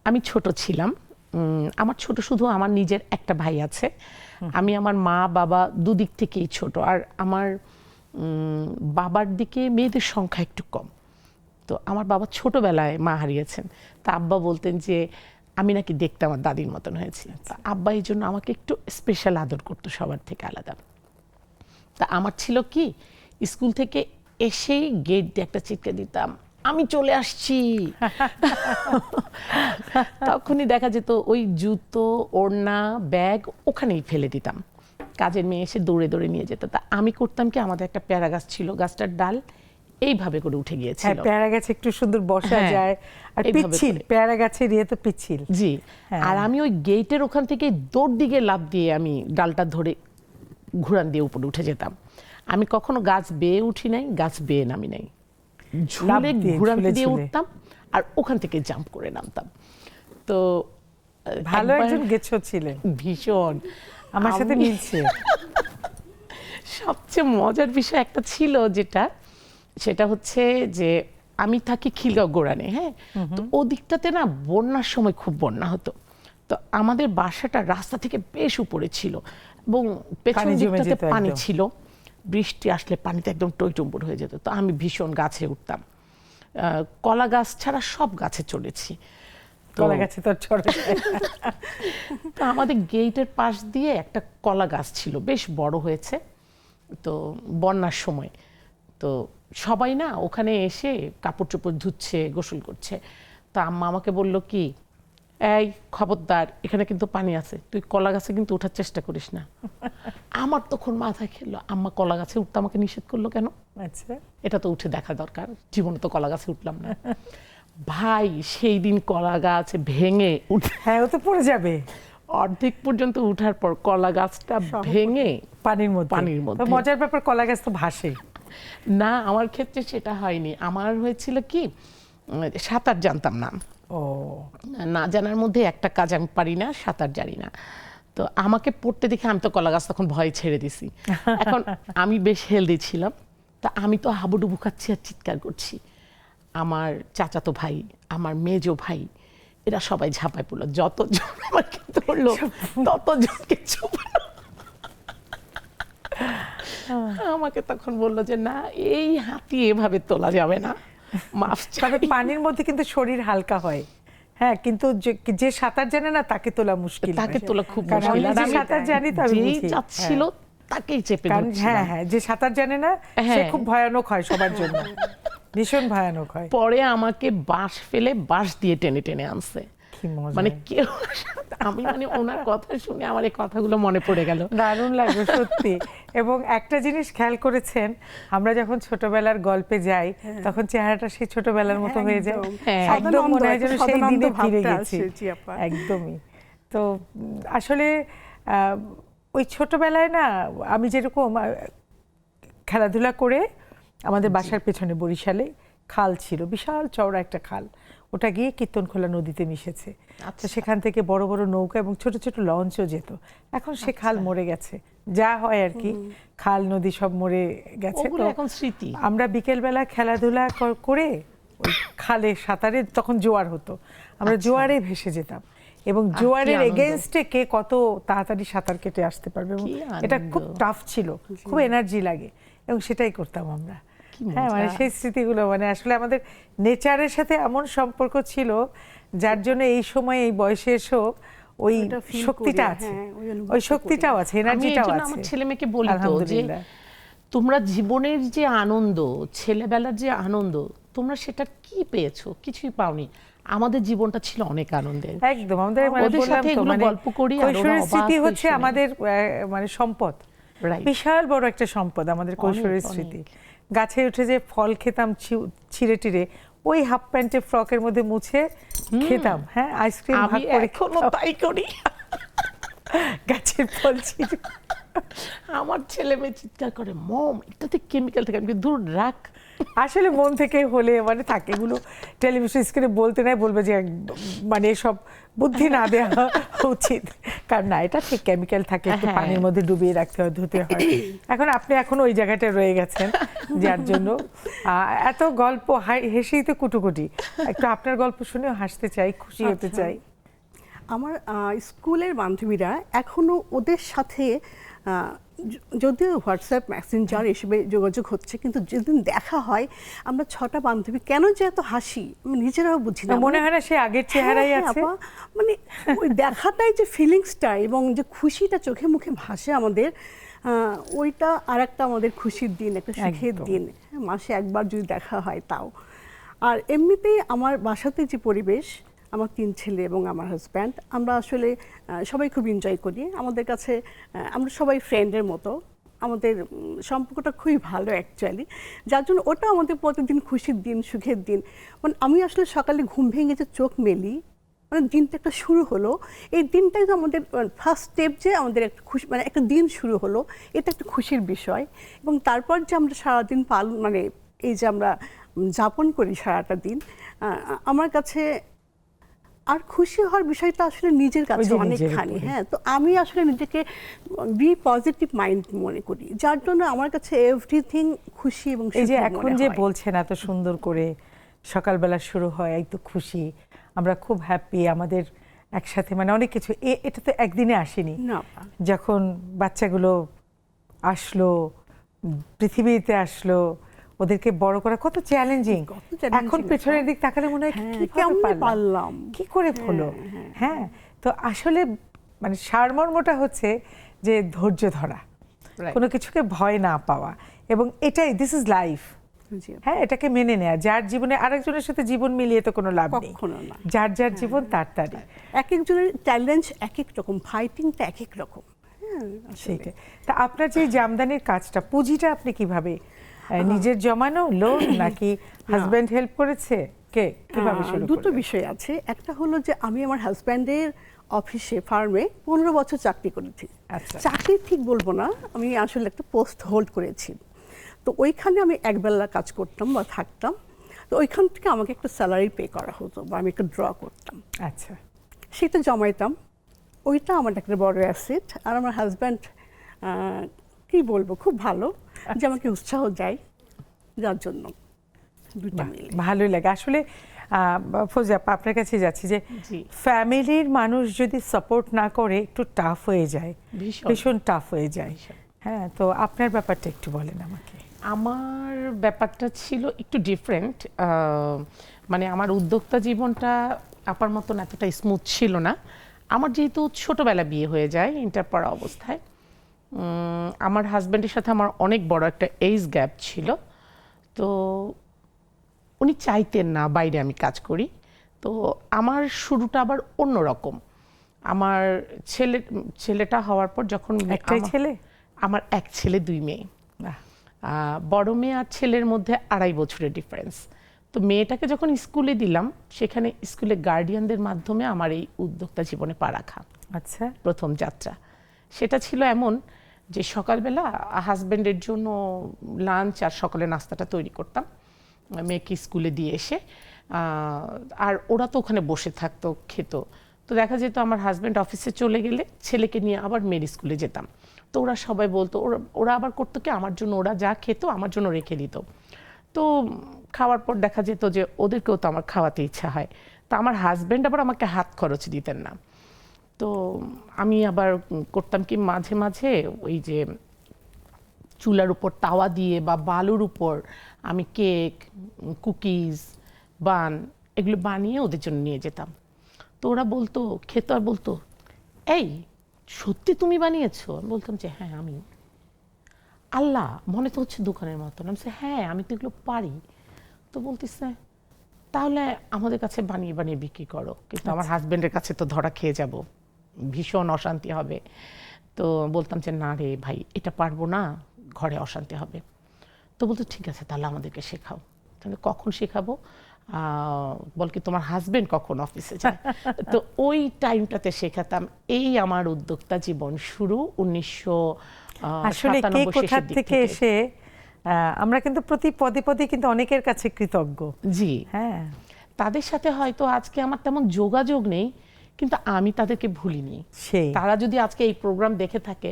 আমি ছোট ছিলাম, আমার ছোট শুধু আমার নিজের একটা ভাই আছে। আমি আমার মা বাবা দুদিক থেকেই ছোট, আর আমার বাবার দিকে মেয়েদের সংখ্যা একটু কম। তো আমার বাবা ছোটবেলায় মা হারিয়েছেন, তা আব্বা বলতেন যে আমি নাকি দেখতে আমার দাদির মতন হয়েছি। আব্বা এই জন্য আমাকে একটু স্পেশাল আদর করতো সবার থেকে আলাদা। তা আমার ছিল কি, স্কুল থেকে এসেই গেট দিয়ে একটা চিৎকার দিতাম, আমি চলে আসছি। তখনই দেখা যেত ওই জুতো, ওড়না, ব্যাগ ওখানেই ফেলে দিতাম। কাজের মেয়ে এসে দৌড়ে দৌড়ে নিয়ে যেত। তা আমি করতাম কি, আমাদের একটা পেয়ারা গাছ ছিল, গাছটার ডাল এইভাবে করে উঠে গিয়েছিল। পেয়ারা গাছে একটু সুন্দর বসা যায়, আর পিচ্ছিল পেয়ারা গাছের ইয়ে তো পিচ্ছিল। জি, আর আমি ওই গেটের ওখান থেকে দৌড় দিকে লাফ দিয়ে আমি ডালটা ধরে ঘুরান দিয়ে উপরে উঠে যেতাম। আমি কখনো গাছ বেয়ে উঠি নাই, গাছ বেয়ে নামি নাই, ঝুলে ঘুরান দিয়ে উঠতাম আর ওখান থেকে জাম্প করে নামতাম। তো ভালো একজন গেছো ছিলেন, ভীষণ আমার সাথে মিলছে। সবচেয়ে মজার বিষয় একটা ছিল, সেটা হচ্ছে যে আমি থাকি খিলগাঁও গোড়ানে। হ্যাঁ, তো ওদিকটাতে না বন্যার সময় খুব বন্যা হতো। তো আমাদের বাসাটা রাস্তা থেকে বেশ উপরে ছিল এবং পেছন দিকটাতে পানি ছিল। বৃষ্টি আসলে পানিতে একদম টইটুম্বুর হয়ে যেত। তো আমি ভীষণ গাছে উঠতাম, কলা গাছ ছাড়া সব গাছে চড়েছি। কলা গাছে তো চড়ে। তো আমাদের গেটের পাশ দিয়ে একটা কলা গাছ ছিল, বেশ বড় হয়েছে। তো বন্যার সময় তো সবাই না ওখানে এসে কাপড় চোপড় ধুচ্ছে, গোসল করছে। তা আম্মা আমাকে বলল কি, এই খবরদার, এখানে কিন্তু পানি আছে, তুই কলা গাছে কিন্তু ওঠার চেষ্টা করিস না। আমার তখন মাথা খেললো, আম্মা কলা গাছে উঠতে আমাকে নিষেধ করলো কেন? আচ্ছা, এটা তো উঠে দেখা দরকার, জীবনে তো কলা গাছে উঠলাম না। ভাই সেই দিন কলা গাছ ভেঙে উঠে, হ্যাঁ ও তো পড়ে যাবে, অর্ধেক পর্যন্ত উঠার পর কলা গাছটা ভেঙে পানির মধ্যে। মজার ব্যাপার, কলা গাছ তো ভাসে না। আমার ক্ষেত্রে সেটা হয়নি। আমার হয়েছিল কি, সাঁতার জানতাম না। ও, না জানার মধ্যে একটা কাজ আমি পারি না, সাঁতার জানি না। তো আমাকে পড়তে দেখে আমি তো কলা গাছ তখন ভয় ছেড়ে দিছি। এখন আমি বেশ হেলদি ছিলাম, তা আমি তো হাবুডুবু খাচ্ছি আর চিৎকার করছি। আমার চাচাতো ভাই, আমার মেজো ভাই, এরা সবাই ঝাঁপায় পড়লো, যতজন আমাকে ধরলো ততজনকে চুপালো। আমাকে তখন বললো যে না, এই হাতি এভাবে তোলা যাবে না, মাফ চাই। পানির মধ্যে কিন্তু শরীর হালকা হয়। হ্যাঁ, কিন্তু যে সাঁতার জানে না তাকে তোলা মুশকিল, তাকে তোলা খুব মুশকিল। আর আমি সাঁতার জানি তো আমি বুঝি, যাচ্ছিল তাকেই চেপে ধরছিলাম। হ্যাঁ হ্যাঁ, যে সাঁতার জানে না সে খুব ভয়ানক হয় সবার জন্য, ভীষণ ভয়ানক হয়। পরে আমাকে বাঁশ ফেলে বাঁশ দিয়ে টেনে টেনে আনছে। মানে কেউ, আমি মানে ওনার কথা শুনে আমার এই কথাগুলো মনে পড়ে গেল। দারুণ লাগলো সত্যি। এবং একটা জিনিস খেয়াল করেছেন, আমরা যখন ছোটবেলার গল্পে যাই তখন চেহারাটা সেই ছোটবেলার মতো হয়ে যায়, একদম মনে হয় যেন সেই দিনে ফিরে গেছি। একদমই। তো আসলে ওই ছোটবেলায় না, আমি যেরকম খেলাধুলা করে, আমাদের বাসার পেছনে বরিশালে খাল ছিল, বিশাল চওড়া একটা খাল, ওটা গিয়ে কীর্তনখোলা নদীতে মিশেছে। তো সেখান থেকে বড় বড় নৌকা এবং ছোট ছোট লঞ্চও যেত। এখন সে খাল মরে গেছে, যা হয় আর কি, খাল নদী সব মরে গেছে। তো এখন স্মৃতি। আমরা বিকেলবেলা খেলাধুলা করে ওই খালে সাঁতারে, তখন জোয়ার হতো, আমরা জোয়ারে ভেসে যেতাম এবং জোয়ারের এগেইনস্টে কে কত তাড়াতাড়ি সাঁতার কেটে আসতে পারবে, এবং এটা খুব টাফ ছিল, খুব এনার্জি লাগে, এবং সেটাই করতাম আমরা। হ্যাঁ, মানে সেই স্মৃতিগুলো, মানে আসলে আমাদের নেচারের সাথে এমন সম্পর্ক ছিল, যার জন্য এই সময় এই বয়সে এসেও ওই ওটা feel শক্তিটা করি, আছে, হ্যাঁ, ওই অনুভূতিটা ওই শক্তিটাও আছে, আমি এনার্জিটাও এজন্য আছে। আমার ছেলে মেয়েকে বলি তো যে আলহামদুলিল্লাহ। তোমরা জীবনের যে আনন্দ, ছেলেবেলার যে আনন্দ, তোমরা সেটা কি পেয়েছো? কিছুই পাওনি। আমাদের জীবনটা ছিল অনেক আনন্দের। একদম আমাদের মানে ওদের বললাম সাথে তো এগুলো মানে গল্প করি আর ওরা কৈশোরের অবাক স্মৃতি হয়ে হচ্ছে শোনে। আমাদের মানে সম্পদ, Right. বিশাল বড় একটা সম্পদ আমাদের কৈশোরের অনেক। স্মৃতি। গাছে উঠে যে ফল খেতাম ছিঁড়ে টিড়ে, ওই হাফ প্যান্টে ফ্রকের মধ্যে মুছে খেতাম, হ্যাঁ আইসক্রিম ভাগ আমি করে এখনো তাই করি। গাছের ফল ছিঁড়ে। আমার ছেলে মেয়ে চিৎকার করে, মম এটাতে কেমিক্যাল থাকে। আমি বলি, দূর রাখ। আসলে মন থেকে হলে মানে থাকে, এগুলো টেলিভিশন স্ক্রিনে বলতে নাই, বলবে যে মানে সব বুদ্ধি না দেওয়া উচিত, কারণ না এটা ঠিক কেমিক্যাল থাকে, একটু হ্যাঁ। পানির মধ্যে ডুবিয়ে রাখতে হয়, ধুতে হয়। এখন আপনি এখন ওই জায়গাটায় রয়ে গেছেন, যার জন্য এত গল্প হেসেই তো কুটুকুটি। একটু আপনার গল্প শুনেও হাসতে চাই, খুশি হতে আচ্ছা। চাই। আমার স্কুলের বান্ধবীরা এখনো ওদের সাথে যদিও হোয়াটসঅ্যাপ মেসেঞ্জার এসবে যোগাযোগ হচ্ছে, কিন্তু যেদিন দেখা হয় আমরা 6টা বান্ধবী কেন যে এত হাসি আমি নিজেরাও বুঝি না। মনে হয় না সে আগের চেহারাই হ্যাঁ, আছে। আপা, মানে ওই দেখাটাই যে ফিলিংসটা এবং যে খুশিটা চোখে মুখে ভাসে আমাদের, ওইটা আর একটা আমাদের খুশির দিন, একটা সুখের একদম। দিন। মাসে একবার যদি দেখা হয় তাও। আর এমনিতেই আমার বাসাতে যে পরিবেশ, আমার 3 ছেলে এবং আমার হাজব্যান্ড, আমরা আসলে সবাই খুব এনজয় করি। আমাদের কাছে আমরা সবাই ফ্রেন্ডের মতো, আমাদের সম্পর্কটা খুবই ভালো অ্যাকচুয়ালি, যার জন্য ওটা আমাদের প্রতিদিন খুশির দিন, সুখের দিন। মানে আমি আসলে সকালে ঘুম ভেঙে যে চোখ মেলি, মানে দিনটা একটা শুরু হলো, এই দিনটাই তো আমাদের ফার্স্ট স্টেপ, যে আমাদের একটা খুশি, মানে একটা দিন শুরু হলো, এটা একটা খুশির বিষয়। এবং তারপর যে আমরা সারাদিন মানে এই যে আমরা যাপন করি সারাটা দিন, আমার কাছে আর খুশি হওয়ার বিষয়টা আসলে নিজের কাছে ওই যে নিজের অনেকখানি। উপরে। হ্যাঁ, তো আমি আসলে নিজেকে বি পজিটিভ মাইন্ড মনে করি, যার জন্য আমার কাছে এভরিথিং খুশি এবং এই যে সুখের এখন মনে যে হয়। বলছেন এত সুন্দর করে সকালবেলা শুরু হয়, এই তো খুশি, আমরা খুব হ্যাপি, আমাদের একসাথে মানে অনেক কিছু, এটা তো একদিনে আসেনি। না, যখন বাচ্চাগুলো আসলো, পৃথিবীতে আসলো, ওদেরকে বড় করা কত চ্যালেঞ্জিং। কত challenging এখন পেছনের দিক তাকালে মনে হয় হ্যাঁ, কিভাবে কেমনে পারলাম, পারলাম? কি করে হলো। হ্যাঁ, তো আসলে মানে সারমর্মটা হচ্ছে যে ধৈর্য ধরা, Right. কোনো কিছুকে ভয় না পাওয়া, এবং এটাই দিস ইজ লাইফ। জি, হ্যাঁ, এটাকে মেনে নেয়া, যার জীবনে আরেকজনের সাথে জীবন মিলিয়ে তো কোনো লাভ নেই, কখনো না। যার যার জীবন তার তারই। এক একজনের চ্যালেঞ্জ এক এক রকম, ফাইটিংটা এক এক রকম। হ্যাঁ, আসলে। সেইটাই। তা আপনার যে জামদানির কাজটা, পুঁজিটা আপনি কিভাবে নিজের জমানো লোন নাকি হাজবেন্ড হেল্প করেছে, কে কিভাবে শুরু দুটো করলেন? বিষয় আছে। একটা হলো যে আমি আমার হাজব্যান্ডের অফিসে, ফার্মে 15 বছর চাকরি করেছি। আচ্ছা। চাকরি ঠিক বলবো না, আমি আসলে একটা পোস্ট হোল্ড করেছি। তো ওইখানে আমি একবেলা কাজ করতাম বা থাকতাম, তো ওইখান থেকে আমাকে একটা স্যালারি পে করা হতো বা আমি একটা ড্র করতাম, আচ্ছা, সেটা জমাইতাম। ওইটা আমার একটা বড় অ্যাসেট। আর আমার হাজব্যান্ড কি বলবো, খুব ভালো, যে আমাকে উৎসাহ দেয়, যার জন্য দুটো মিলে। ভালোই লাগে আসলে। ফৌজিয়া আপা, আপনার কাছে যাচ্ছি যে জি। ফ্যামিলির মানুষ যদি সাপোর্ট না করে একটু টাফ হয়ে যায়, ভীষণ। ভীষণ টাফ হয়ে যায়। ভীষণ। হ্যাঁ, তো আপনার ব্যাপারটা একটু বলেন আমাকে। আমার ব্যাপারটা ছিল একটু ডিফারেন্ট। মানে আমার উদ্যোক্তা জীবনটা আপার মতন এতটা স্মুথ ছিল না। আমার যেহেতু ছোটবেলা বিয়ে হয়ে যায় ইন্টার পড়া অবস্থায়, আমার হাজব্যান্ডের সাথে আমার অনেক বড় একটা এজ গ্যাপ ছিল। তো উনি চাইতেন না বাইরে আমি কাজ করি। তো আমার শুরুটা আবার অন্যরকম। আমার ছেলেটা হওয়ার পর যখন একটাই ছেলে? আমার এক ছেলে 2 মেয়ে। বাহ। বড় মেয়ে আর ছেলের মধ্যে 2.5 বছরের ডিফারেন্স। তো মেয়েটাকে যখন স্কুলে দিলাম, সেখানে স্কুলে গার্ডিয়ানদের মাধ্যমে আমার এই উদ্যোক্তা জীবনে পা রাখা আচ্ছা, প্রথম যাত্রা। সেটা ছিল এমন যে সকালবেলা হাজব্যান্ডের জন্য লাঞ্চ আর সকালে নাস্তাটা তৈরি করতাম, মেয়েকে স্কুলে দিয়ে এসে, আর ওরা তো ওখানে বসে থাকতো, খেত। তো দেখা যেত আমার হাজব্যান্ড অফিসে চলে গেলে ছেলেকে নিয়ে আবার মেয়ের স্কুলে যেতাম। তো ওরা সবাই বলতো, ওরা আবার করতো কি, আমার জন্য ওরা যা খেত আমার জন্য রেখে দিত। তো খাওয়ার পর দেখা যেত যে ওদেরকেও তো আমার খাওয়াতে ইচ্ছা হয়। তো আমার হাজব্যান্ড আবার আমাকে হাত খরচ দিতেন না। তো আমি আবার করতাম কি, মাঝে মাঝে ওই যে চুলার উপর তাওয়া দিয়ে বা বালুর উপর আমি কেক, কুকিজ, বান এগুলো বানিয়ে ওদের জন্য নিয়ে যেতাম। তো ওরা বলতো, খেতো আর বলতো, এই সত্যি তুমি বানিয়েছো? আমি বলতাম যে হ্যাঁ আমি। আল্লাহ, মনে তো হচ্ছে দোকানের মতন। আমি বলছি, হ্যাঁ আমি তো এগুলো পারি। তো বলতেছে তাহলে আমাদের কাছে বানিয়ে বানিয়ে বিক্রি করো, কিন্তু আমার হাজবেন্ডের কাছে তো ধরা খেয়ে যাব, ভীষণ অশান্তি হবে। তো বলতাম যে না রে ভাই, এটা পারবো না, ঘরে অশান্তি হবে। তো বলতো ঠিক আছে তাহলে আমাদেরকে শেখাও। তাহলে কখন শেখাবো? বল কি তোমার হাজবেন্ড কখন অফিসে যায়? তো ওই টাইমটাতে শেখাতাম। এই আমার উদ্যোক্তা জীবন শুরু 1997 আসলে কে কোথা শেষের দিক থেকে এসে আমরা কিন্তু প্রতি পদে পদে কিন্তু অনেকের কাছে কৃতজ্ঞ। জি, হ্যাঁ, তাদের সাথে হয়তো আজকে আমার তেমন যোগাযোগ নেই, কিন্তু আমি তাদেরকে ভুলিনি। সেই তারা যদি আজকে এই প্রোগ্রাম দেখে থাকে,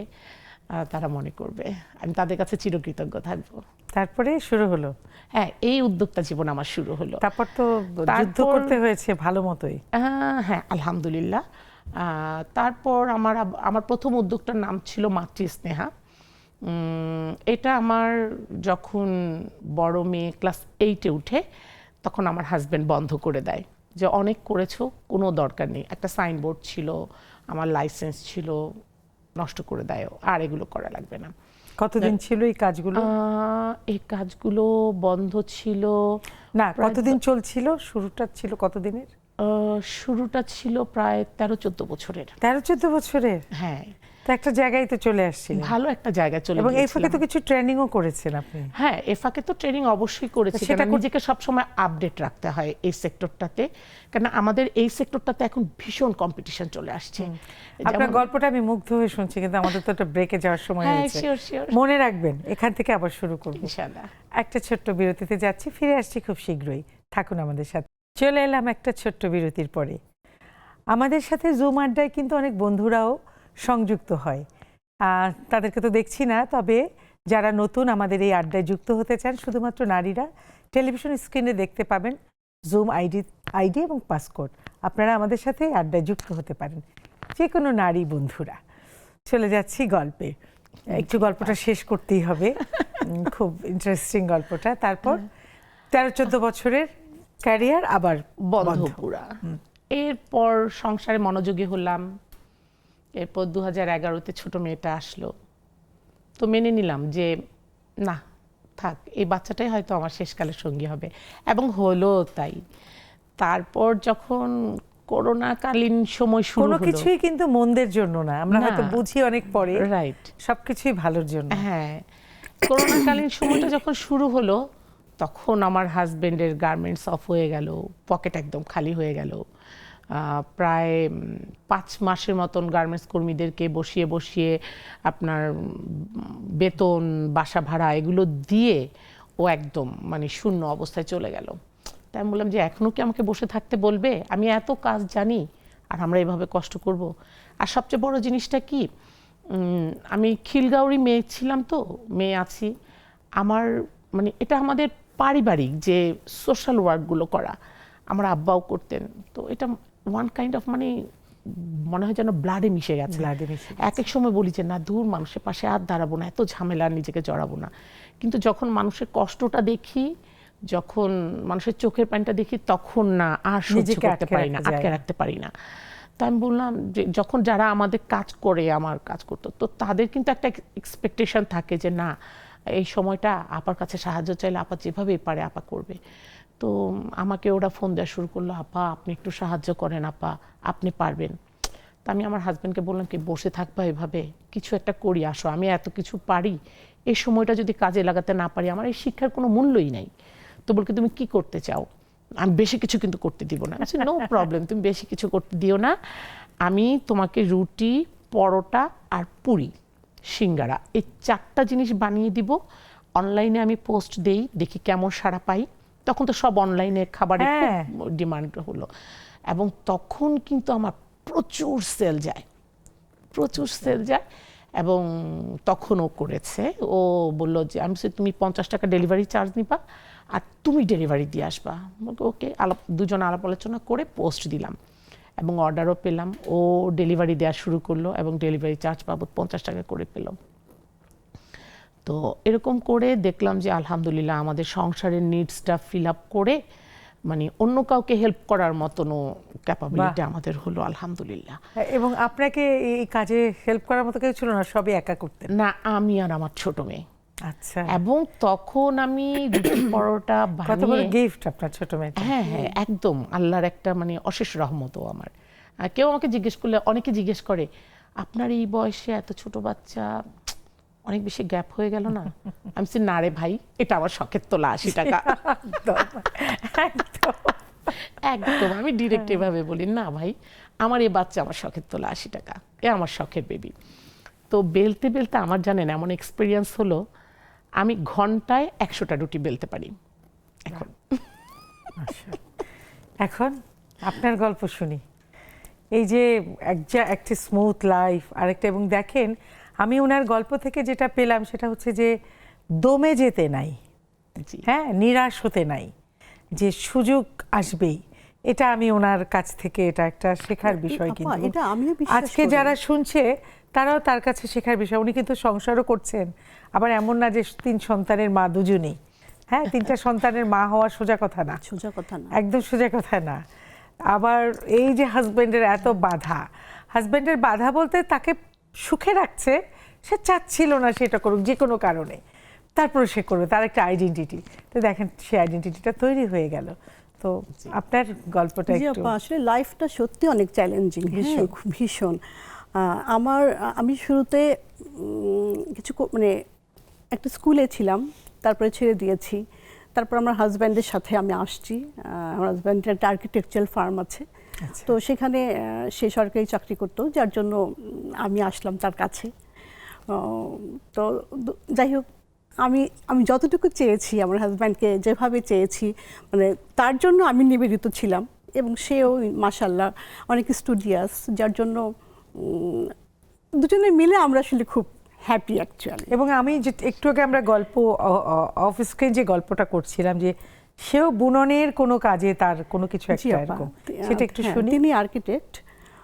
তারা মনে করবে আমি তাদের কাছে চিরকৃতজ্ঞ থাকবো। তারপরে শুরু হলো। হ্যাঁ, এই উদ্যোক্তা জীবন আমার শুরু হলো। তারপর তো যুদ্ধ তারপর- করতে হয়েছে ভালো মতোই। হ্যাঁ আলহামদুলিল্লাহ। তারপর আমার প্রথম উদ্যোগটার নাম ছিল মাতৃ স্নেহা। এটা আমার যখন বড় মেয়ে ক্লাস 8-এ উঠে, তখন আমার হাজবেন্ড বন্ধ করে দেয় যে অনেক করেছো, কোনো দরকার নেই। একটা সাইনবোর্ড ছিল, আমার লাইসেন্স ছিল, নষ্ট করে দেয়, আর এগুলো করা লাগবে না। কতদিন ছিল এই কাজগুলো? এই কাজগুলো বন্ধ ছিল না, কতদিন চলছিল? শুরুটা ছিল কতদিনের? শুরুটা ছিল প্রায় 13-14 বছরের। 13-14 বছরের? হ্যাঁ, তো একটা জায়গায় তো চলে আসছিলেন, ভালো একটা জায়গায় চলে এবং এই ফাঁকে গিয়েছিলাম। তো কিছু ট্রেনিংও করেছেন আপনি। হ্যাঁ, এ ফাঁকে তো ট্রেনিং অবশ্যই করেছি, সেটা কারণ নিজেকে সবসময় আপডেট রাখতে হয় এই সেক্টরটাতে। কারণ আমাদের এই সেক্টরটাতে এখন ভীষণ কম্পিটিশন চলে আসছে। আপনার গল্পটা আমি মুগ্ধ হয়ে শুনছি, কিন্তু আমাদের তো একটা ব্রেকে যাওয়ার সময় হ্যাঁ, হয়েছে। শিওর শিওর, মনে রাখবেন, এখান থেকে আবার শুরু করব। ইনশাআল্লাহ। একটা ছোট্ট বিরতিতে যাচ্ছি, ফিরে আসছি খুব শীঘ্রই। থাকুন আমাদের সাথে। চলে এলাম একটা ছোট্ট বিরতির পরে। আমাদের সাথে জুম আড্ডায় কিন্তু অনেক বন্ধুরাও সংযুক্ত হয়। তাদেরকে তো দেখছি না, তবে যারা নতুন আমাদের এই আড্ডায় যুক্ত হতে চান, শুধুমাত্র নারীরা, টেলিভিশন স্ক্রিনে দেখতে পাবেন জুম আইডি এবং পাসকোড। আপনারা আমাদের সাথে এই আড্ডায় যুক্ত হতে পারেন, যে কোনো নারী বন্ধুরা। চলে যাচ্ছি গল্পে, একটু গল্পটা শেষ করতেই হবে। খুব ইন্টারেস্টিং গল্পটা। তারপর 13-14 বছরের ক্যারিয়ার আবার বন্ধ পুরা। এরপর সংসারে মনোযোগী হলাম। এরপর 2011-তে ছোট মেয়েটা আসলো, তো মেনে নিলাম যে না থাক, এই বাচ্চাটাই হয়তো আমার শেষকালের সঙ্গী হবে, এবং হলো তাই। তারপর যখন করোনাকালীন সময় শুরু কোনো হলো, কিছুই কিন্তু মন্দের জন্য না, আমরা না। হয়তো বুঝি অনেক পরে, রাইট, সবকিছুই ভালোর জন্য। হ্যাঁ, করোনাকালীন সময়টা যখন শুরু হলো, তখন আমার হাজবেন্ডের গার্মেন্টস অফ হয়ে গেল, পকেট একদম খালি হয়ে গেল। প্রায় 5 মাসের মতন গার্মেন্টস কর্মীদেরকে বসিয়ে বসিয়ে আপনার বেতন, বাসা ভাড়া এগুলো দিয়ে ও একদম মানে শূন্য অবস্থায় চলে গেল। তাই আমি বললাম যে এখনও কি আমাকে বসে থাকতে বলবে? আমি এত কাজ জানি, আর আমরা এভাবে কষ্ট করব? আর সবচেয়ে বড় জিনিসটা কি, আমি খিলগাঁওড়ি মেয়ে ছিলাম, তো মেয়ে আছি। আমার মানে এটা আমাদের পারিবারিক যে সোশ্যাল ওয়ার্কগুলো করা, আমার আব্বাও করতেন। তো এটা ওয়ান কাইন্ড অফ মানে মনে হয় যেন ব্লাডে মিশে গেছে। এক এক সময় বলি যে না, দূর, মানুষের পাশে আর দাঁড়াবো না, এত ঝামেলা, আর নিজেকে জড়াবো না। কিন্তু যখন মানুষের কষ্টটা দেখি, যখন মানুষের চোখের পানিটা দেখি, তখন না আর সহ্য করতে পারি না, আটকে রাখতে পারি না। তো আমি বললাম যে যখন যারা আমাদের কাজ করে, আমার কাজ করতো, তো তাদের কিন্তু একটা এক্সপেকটেশন থাকে যে না, এই সময়টা আপার কাছে সাহায্য চাইলে আপা যেভাবে পারে আপা করবে। তো আমাকে ওরা ফোন দেওয়া শুরু করলো, আপা আপনি একটু সাহায্য করেন, আপা আপনি পারবেন। তা আমি আমার হাজব্যান্ডকে বললাম কি, বসে থাকবা এভাবে, কিছু একটা করি, আসো, আমি এত কিছু পারি, এই সময়টা যদি কাজে লাগাতে না পারি, আমার এই শিক্ষার কোনো মূল্যই নাই। তো বলকে তুমি কি করতে চাও? আমি বেশি কিছু কিন্তু করতে দিব না। নো প্রবলেম, তুমি বেশি কিছু করতে দিও না, আমি তোমাকে রুটি, পরোটা আর পুরি, সিঙ্গারা, এই 4টা জিনিস বানিয়ে দিব। অনলাইনে আমি পোস্ট দেই, দেখি কেমন সাড়া পাই। তখন তো সব অনলাইনে খাবারের খুব ডিমান্ড হলো, এবং তখন কিন্তু আমার প্রচুর সেল যায়, প্রচুর সেল যায়। এবং তখন ও করেছে, ও বললো যে আমি তুমি 50 টাকা ডেলিভারি চার্জ নিবা, আর তুমি ডেলিভারি দিয়ে আসবা। ওকে, দুজন আলাপ আলোচনা করে পোস্ট দিলাম, এবং অর্ডারও পেলাম। ও ডেলিভারি দেওয়া শুরু করলো, এবং ডেলিভারি চার্জ বাবদ 50 টাকা করে পেল। তো এরকম করে দেখলাম যে আলহামদুলিল্লাহ আমাদের সংসারের নিডসটা ফিল আপ করে মানে অন্য কাউকে হেল্প করার মতনও ক্যাপাবিলিটি আমাদের হলো আলহামদুলিল্লাহ। এবং আপনাকে এই কাজে হেল্প করার মতো কেউ ছিল না, সবই একা করতেন? না, আমি আর আমার ছোট মেয়ে। আচ্ছা, এবং তখন আমি রুটি পরোটা কত বড় বানিয়ে, গিফট আপনার ছোট মেয়েটা। হ্যাঁ হ্যাঁ একদম আল্লাহর একটা মানে অশেষ রহমতও আমার। কেউ আমাকে জিজ্ঞেস করলে, অনেকে জিজ্ঞেস করে আপনার এই বয়সে এত ছোট বাচ্চা, অনেক বেশি গ্যাপ হয়ে গেল না? আমি বলছি, না রে ভাই, এটা আমার শখের তোলা 80 টাকা। একদম, একদম। একদম আমি ডিরেক্ট এভাবে বলি, না ভাই আমার এই বাচ্চা আমার শখের তোলা 80 টাকা, এ আমার শখের বেবি। তো বেলতে বেলতে আমার জানেন এমন এক্সপিরিয়েন্স হলো, আমি ঘন্টায় 100টা রুটি বেলতে পারি এখন। এখন আপনার গল্প শুনি। এই যে একটা স্মুথ লাইফ, আরেকটা, এবং দেখেন আমি ওনার গল্প থেকে যেটা পেলাম সেটা হচ্ছে যে দমে যেতে নাই, জি। হ্যাঁ, নিরাশ হতে নাই, যে সুযোগ আসবেই। এটা আমি ওনার কাছ থেকে এটা একটা শেখার বিষয়। আপা, কিন্তু এটা আমিও বিশ্বাস আজকে করি। যারা শুনছে তারাও তার কাছে শেখার বিষয়। উনি কিন্তু সংসারও করছেন, আবার এমন না যে 3 সন্তানের মা দুজনেই। হ্যাঁ, 3টা সন্তানের মা হওয়া সোজা কথা না, সোজা কথা না। একদম সোজা কথা না। আবার এই যে হাজবেন্ডের এত বাধা, হাজবেন্ডের বাধা বলতে তাকে সুখে রাখছে, সে চাচ্ছিল না সেটা করুক যে কোনো কারণে, তারপরে সে করবে, তার একটা আইডেন্টিটি। তো দেখেন সেই আইডেন্টিটিটা তৈরি হয়ে গেল। তো আপনার গল্পটা জি একটু। আপা, আসলে লাইফটা সত্যি অনেক চ্যালেঞ্জিং, ভীষণ। আমি শুরুতে মানে একটা স্কুলে ছিলাম, তারপরে ছেড়ে দিয়েছি। তারপর আমার হাজব্যান্ডের সাথে আমি আসছি। আমার হাজব্যান্ডের একটা আর্কিটেকচারাল ফার্ম আছে, তো সেখানে সে সরকারি চাকরি করতো, যার জন্য আমি আসলাম তার কাছে। তো যাই হোক, আমি যতটুকু চেয়েছি, আমার হাজব্যান্ডকে যেভাবে চেয়েছি, মানে তার জন্য আমি নিবেদিত ছিলাম, এবং সেও মাশাআল্লাহ অনেক স্টুডিয়াস, যার জন্য দুজনে মিলে আমরা আসলে খুব হ্যাপি অ্যাকচুয়ালি। এবং আমি যে একটু আগে আমরা গল্প অফ স্ক্রিন যে গল্পটা করছিলাম, যে সেও বুননের কোনো কাজে তার কোনো কিছু একটা এরকম, সেটা একটু শুনি। তিনি আর্কিটেক্ট,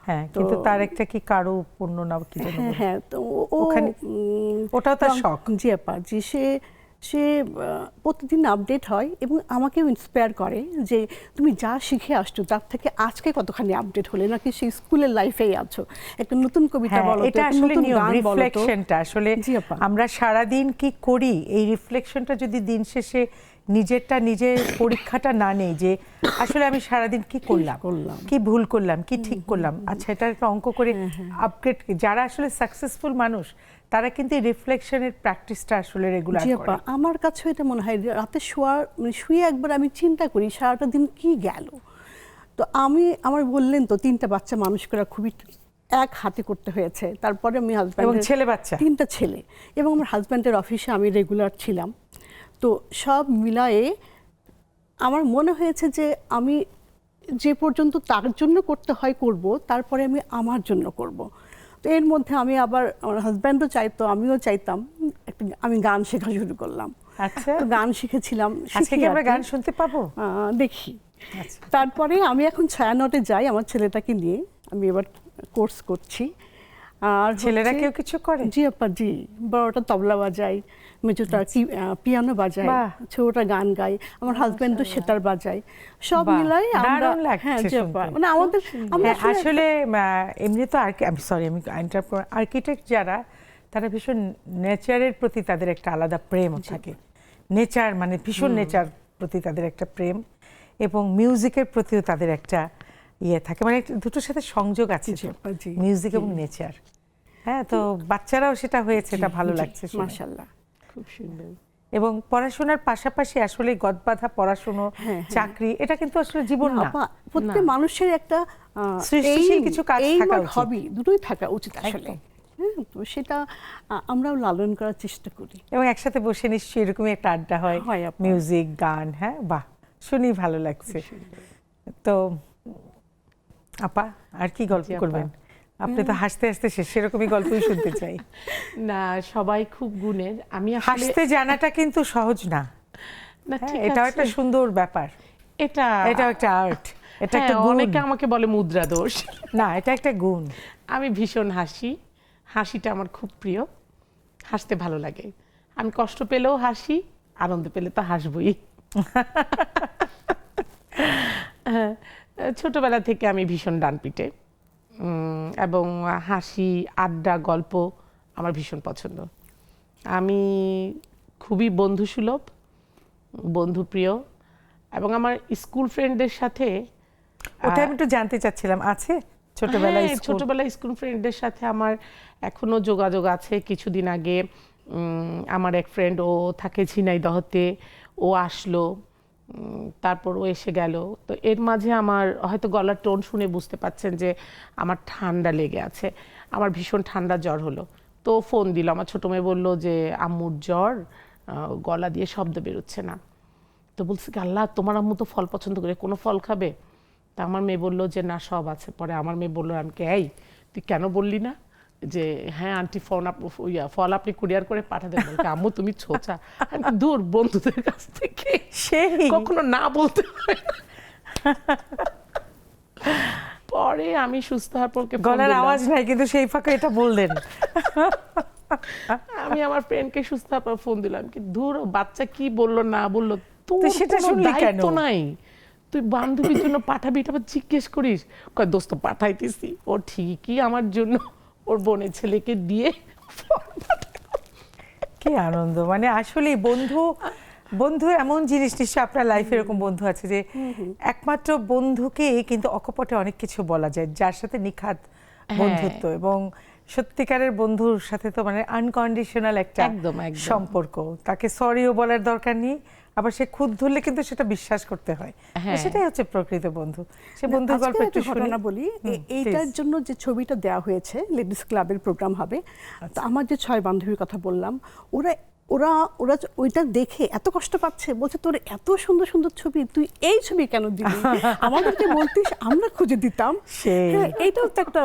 হ্যাঁ, কিন্তু তার একটা কি কারো পণ্য না কি যেন বলে? হ্যাঁ, তো ওখানে ওটাও তার শখ। জি আপা, জি, সে প্রতিদিন আপডেট হয় এবং আমাকেও ইন্সপায়ার করে যে তুমি যা শিখে আসছো তার থেকে আজকে কতখানি আপডেট হলে, নাকি সেই স্কুলের লাইফেই আছো, একটা নতুন কবিতা হ্যাঁ, বলো, এটা একটা আসলে নতুন নিয়ম, গান বলো তো। রিফ্লেকশনটা আসলে জি আপা। আমরা সারাদিন কি করি, এই রিফ্লেকশনটা যদি দিন শেষে নিজের পরীক্ষাটা না নেই, যে আসলে আমি সারাদিন কি করলাম, কি ভুল করলাম, কি ঠিক করলাম, আচ্ছা এটা একটা অঙ্ক করে আপগ্রেড। যারা আসলে সাকসেসফুল মানুষ তারা কিন্তু রিফ্লেকশনের প্র্যাকটিসটা আসলে রেগুলার জি করে। আপা, আমার কাছে এটা মনে হয় রাতে শুয়ে একবার আমি চিন্তা করি সারাটা দিন কি গেল। তো আমার বললেন তো 3টা বাচ্চা মানুষ করা খুবই এক হাতে করতে হয়েছে। তারপরে আমি এবং হাজব্যান্ডের ছেলে বাচ্চা, 3টা ছেলে, এবং আমার হাজব্যান্ডের অফিসে আমি রেগুলার ছিলাম। তো সব মিলায়ে আমার মনে হয়েছে যে আমি যে পর্যন্ত তার জন্য করতে হয় করব, তারপরে আমি আমার জন্য করব। তো এর মধ্যে আমি আবার, আমার হাজব্যান্ডও চাইতো, আমিও চাইতাম, আমি গান শেখা শুরু করলাম। আচ্ছা, তো গান শিখেছিলাম। আজকে কি আমরা গান শুনতে পাবো? দেখি। আচ্ছা। তারপরে আমি এখন ছায়ানটে যাই আমার ছেলেটাকে নিয়ে, আমি এবার কোর্স করছি। আর ছেলেরা কেউ কিছু করে? জি আপা, জি, বড়টা তবলা বাজায়, মেজোটা পিয়ানো বাজায়, ছোটটা গান গায়, আমার হাজবেন্ডও সেতার বাজায়, সব মিলাই আমরা। হ্যাঁ জি আপা, মানে আমরা আসলে এমনি তো আর্কিটেক্ট যারা, তারা ভীষণ নেচারের প্রতি তাদের একটা আলাদা প্রেম থাকে। নেচার মানে ভীষণ নেচার প্রতি তাদের একটা প্রেম, এবং মিউজিকের প্রতিও তাদের একটা ইয়ে থাকে, মানে দুটোর সাথে সংযোগ আছে, মিউজিক এবং নেচার। হ্যাঁ, তো বাচ্চারাও সেটা হয়েছে, এটা ভালো লাগছে মাশাআল্লাহ, খুব সুন্দর। এবং পড়াশোনার পাশাপাশি আসলে গদবাঁধা পড়াশোনা, চাকরি, এটা কিন্তু আসলে জীবন না। প্রত্যেক মানুষের একটা সৃষ্টিশীল কিছু কাজ থাকা উচিত, হবি দুটোই থাকা উচিত আসলে। তো সেটা আমরাও লালন করার চেষ্টা করি, এবং একসাথে বসে নিশ্চয়ই এরকমই একটা আড্ডা হয়, মিউজিক, গান। হ্যাঁ, বাহ, শুনি ভালো লাগছে। তো আপা, আর কি গল্প করবেন? আপনি তো হাসতে হাসতে শেষ, সেরকমই গল্পই শুনতে চাই। না, সবাই খুব গুণের। আমি হাসতে জানাটা কিন্তু সহজ না, এটাও একটা সুন্দর ব্যাপার, এটা একটা আর্ট, এটা একটা গুণ। অনেকে আমাকে বলে মুদ্রা দোষ, না, এটা একটা গুণ। আমি ভীষণ হাসিটা আমার খুব প্রিয়, হাসতে ভালো লাগে। আমি কষ্ট পেলেও হাসি, আনন্দ পেলে তো হাসবই। হ্যাঁ, ছোটবেলা থেকে আমি ভীষণ ডানপিটে এবং হাসি আড্ডা গল্প আমার ভীষণ পছন্দ। আমি খুবই বন্ধুসুলভ, বন্ধুপ্রিয় এবং আমার স্কুল ফ্রেন্ডদের সাথে ওটা আমি একটু জানতে চাচ্ছিলাম, আছে ছোটবেলায় হ্যাঁ, স্কুল? ছোটবেলায় স্কুল ফ্রেন্ডদের সাথে আমার এখনো যোগাযোগ আছে। কিছুদিন আগে আমার এক ফ্রেন্ড, ও থাকে ঝিনাইদহতে, ও আসলো, তারপর ও এসে গেল। তো এর মাঝে আমার হয়তো গলার টোন শুনে বুঝতে পাচ্ছেন যে আমার ঠান্ডা লেগে আছে, আমার ভীষণ ঠান্ডা জ্বর হলো। তো ফোন দিল, আমার ছোট মেয়ে বললো যে আম্মুর জ্বর, গলা দিয়ে শব্দ বেরোচ্ছে না। তো বলছি কি, আল্লাহ, তোমার আম্মু তো ফল পছন্দ করে, কোনো ফল খাবে? তা আমার মেয়ে বললো যে না, সব আছে। পরে আমার মেয়ে বললো, আমি কে, এই তুই কেন বললি না যে হ্যাঁ আন্টি ফল আপনি কুরিয়ার করে পাঠাতে? বলছে আম্মু তুমি ছোচা। আমি বলি, দূর, বন্ধুদের কাছ থেকে সেই কখনো না বলতে হয় না। পরে আমি সুস্থ হওয়ার পর গলার আওয়াজ নাই, কিন্তু সেই ফাঁকে এটা বললেন। আমি আমার ফ্রেন্ডকে সুস্থ হওয়ার পর ফোন দিলাম, কি দূর, বাচ্চা কি বললো না বললো, তোর সেটা কোনো শুনলি কেন? দায়িত্ব নাই। তুই বান্ধবীর জন্য পাঠাবি, এটা আবার জিজ্ঞেস করিস? কয় দোস্ত পাঠাইতেছি, ও ঠিকই আমার জন্য ওর বোনের ছেলেকে দিয়ে কি আনন্দ! মানে আসলে বন্ধু, বন্ধু এমন জিনিস, নিশ্চয়ই আপনার লাইফে এরকম বন্ধু আছে যে একমাত্র বন্ধুকে কিন্তু অকপটে অনেক কিছু বলা যায়, যার সাথে নিখাত বন্ধুত্ব। এবং সত্যিকারের বন্ধুর সাথে তো মানে আনকন্ডিশনাল একটা একদম, একদম। সম্পর্ক। তাকে সরিও বলার দরকার নেই, আবার সে খুদ ধরলে কিন্তু সেটা বিশ্বাস করতে হয়। হ্যাঁ। সেটাই হচ্ছে প্রকৃত বন্ধু। সে বন্ধুর আজকে গল্প একটু একটা ঘটনা শুনি। বলি। এইটার please। জন্য যে ছবিটা দেওয়া হয়েছে, লেডিস ক্লাবের প্রোগ্রাম হবে। তো আমার যে 6 বান্ধবীর কথা বললাম, ওরা ওরা ওরা ওইটা দেখে এত কষ্ট পাচ্ছে, বলছে তোর এত সুন্দর সুন্দর ছবি, তুই এই ছবি কেন দিবি? আমাদেরকে বলতিস, আমরা খুঁজে দিতাম। সেই। হ্যাঁ, এইটাও তো একটা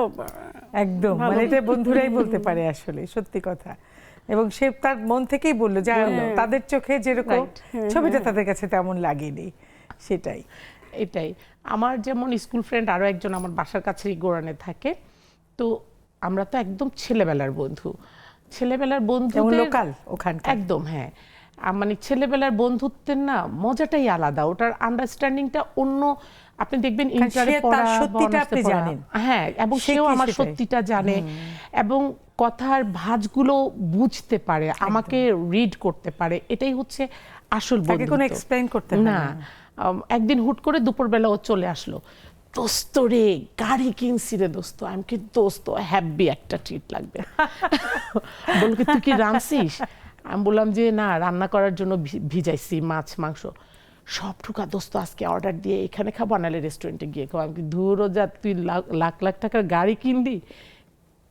একদম, ভালো। মানে এটা বন্ধুরাই বলতে পারে আসলে, সত্যি কথা। এবং সে তার মন থেকেই বললো যে তাদের চোখে যেরকম Right. ছবিটা তাদের কাছে তেমন লাগেনি, সেটাই। এটাই। আমার যেমন স্কুল ফ্রেন্ড আরো একজন আমার বাসার কাছেই গোরানে থাকে। তো আমরা তো একদম ছেলেবেলার বন্ধু, ছেলেবেলার বন্ধু লোকাল ওখানকার। একদম, হ্যাঁ। মানে ছেলেবেলার বন্ধুত্বের না মজাটাই আলাদা, ওটার আন্ডারস্ট্যান্ডিংটা অন্য। আপনি দেখবেন কারণ ইন্টারে সে তার পড়া, সত্যিটা আপনি অনার্সে পড়া, জানেন। হ্যাঁ, এবং সে সেও কি আমার সেটাই। সত্যিটা জানে এবং কথার ভাঁজগুলো বুঝতে পারে, আমাকে রিড করতে পারে। এটাই হচ্ছে আসল তাকে কোনো বন্ধুত্ব। এক্সপ্লেইন করতে হয় না। না। একদিন হুট করে দুপুরবেলা ও চলে আসলো, দোস্ত রে গাড়ি কিনছি রে দোস্ত। আমি কি, দোস্ত হ্যাপি একটা ট্রিট লাগবে। বলল কি, তুই কি রাঁধছিস? আমি বললাম যে না, রান্না করার জন্য ভিজাইছি মাছ মাংস। সব ঠুকা দোস্ত, আজকে অর্ডার দিয়ে এখানে খাবো, নাহলে রেস্টুরেন্টে গিয়ে খাবো। আমি কি, ধুরো যা, তুই লাখ লাখ টাকার গাড়ি কিনলি,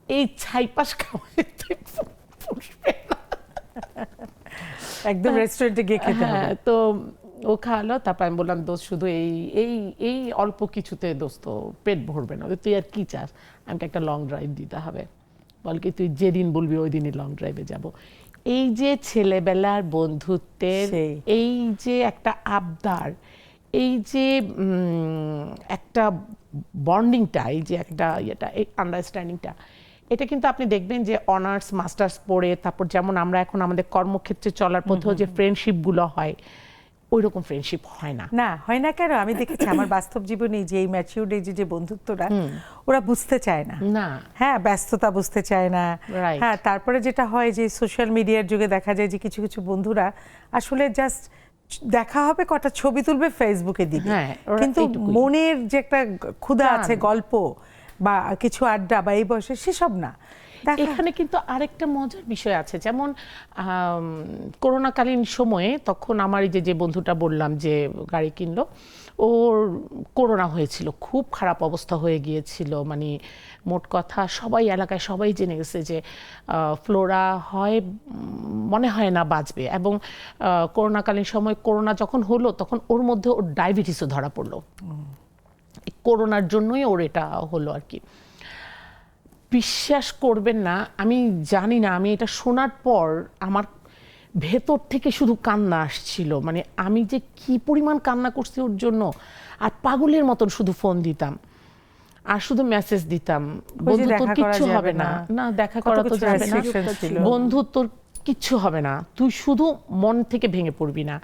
এই ছাইপাশ খাওয়ালে তুই পুষবে না। একদম রেস্টুরেন্টে গিয়ে খেতে হবে। হ্যাঁ, তো ও খাওয়ালো। তারপর আমি বললাম, দোস্ত শুধু এই এই এই অল্প কিছুতে দোস্ত পেট ভরবে না, তুই আর কি চাস? আমাকে একটা লং ড্রাইভ দিতে হবে। বল কি, তুই যেদিন বলবি ওই দিনই লং ড্রাইভে যাব। এই যে ছেলেবেলার বন্ধুত্বের সেই। এই যে একটা আবদার, এই যে একটা বন্ডিংটা, এই যে একটা ইয়েটা, এই আন্ডারস্ট্যান্ডিংটা, এটা কিন্তু আপনি দেখবেন যে অনার্স মাস্টার্স পড়ে, তারপর যেমন আমরা এখন আমাদের কর্মক্ষেত্রে চলার পথেও যে ফ্রেন্ডশিপগুলো হয়, ওই রকম ফ্রেন্ডশিপ হয় না। না, হয় না কেন? আমি দেখেছি আমার বাস্তব জীবনে যে এই ম্যাচিউরড এজে যে বন্ধুত্বরা, ওরা বুঝতে চায় না। না। হ্যাঁ, ব্যস্ততা বুঝতে চায় না। Right. হ্যাঁ, তারপরে যেটা হয় যে সোশ্যাল মিডিয়ার যুগে দেখা যায় যে কিছু কিছু বন্ধুরা আসলে জাস্ট দেখা হবে, কটা ছবি তুলবে, ফেসবুকে দিবে। হ্যাঁ, ওরা কিন্তু এইটুকুই। মনের যে একটা ক্ষুধা টান। আছে, গল্প বা কিছু আড্ডা বা এই বয়সে, সেসব না। এখানে কিন্তু আরেকটা মজার বিষয় আছে, যেমন করোনাকালীন সময়ে তখন আমার এই যে বন্ধুটা বললাম যে গাড়ি কিনলো, ওর করোনা হয়েছিল, খুব খারাপ অবস্থা হয়ে গিয়েছিল। মানে মোট কথা সবাই এলাকায় সবাই জেনে গেছে যে ফ্লোরা হয় মনে হয় না বাঁচবে। এবং করোনাকালীন সময় করোনা যখন হলো, তখন ওর মধ্যে ওর ডায়াবেটিসও ধরা পড়লো। করোনার জন্যই ওর এটা হলো আর কি। বিশ্বাস করবেন না, আমি জানি না, আমি এটা শোনার পর আমার ভেতর থেকে শুধু কান্না আসছিল। মানে আমি যে কি পরিমাণ কান্না করছি ওর জন্য, আর পাগলের মতন শুধু ফোন দিতাম আর শুধু মেসেজ দিতাম, বন্ধু তোর কিচ্ছু হবে না, না দেখা করা তো যাবে না, বন্ধু তোর কিচ্ছু হবে না, তুই শুধু মন থেকে ভেঙে পড়বি না।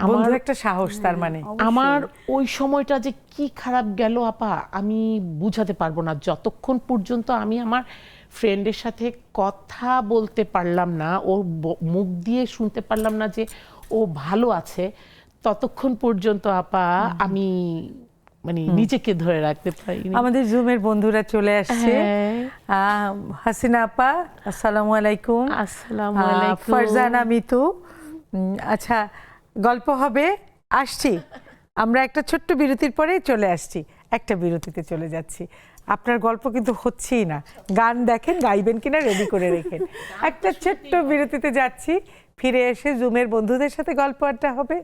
বন্ধু একটা সাহস তার মানে। আমার ওই সময়টা যে কি খারাপ গেল আপা, আমি বুঝাতে পারবো না। যতক্ষণ পর্যন্ত আমি আমার ফ্রেন্ডের সাথে কথা বলতে পারলাম না, ওর মুখ দিয়ে শুনতে পারলাম না যে ও ভালো আছে, ততক্ষণ পর্যন্ত আপা আমি মানে নিজেকে ধরে রাখতে পারিনি। আমাদের জুমের বন্ধুরা চলে আসছে। হাসিনা আপা, আসসালামু আলাইকুম। আসসালামু আলাইকুম। ফারজানা মিতু। আচ্ছা, গল্প হবে, আসছি। আমরা একটা ছোট্ট বিরতির পরে চলে আসছি, একটা বিরতিতে চলে যাচ্ছি। আপনার গল্প কিন্তু হচ্ছেই না, গান দেখেন, গাইবেন কিনা রেডি করে রেখেন। একটা ছোট্ট বিরতিতে যাচ্ছি, ফিরে এসে জুমের বন্ধুদের সাথে গল্প আড্ডা হবে,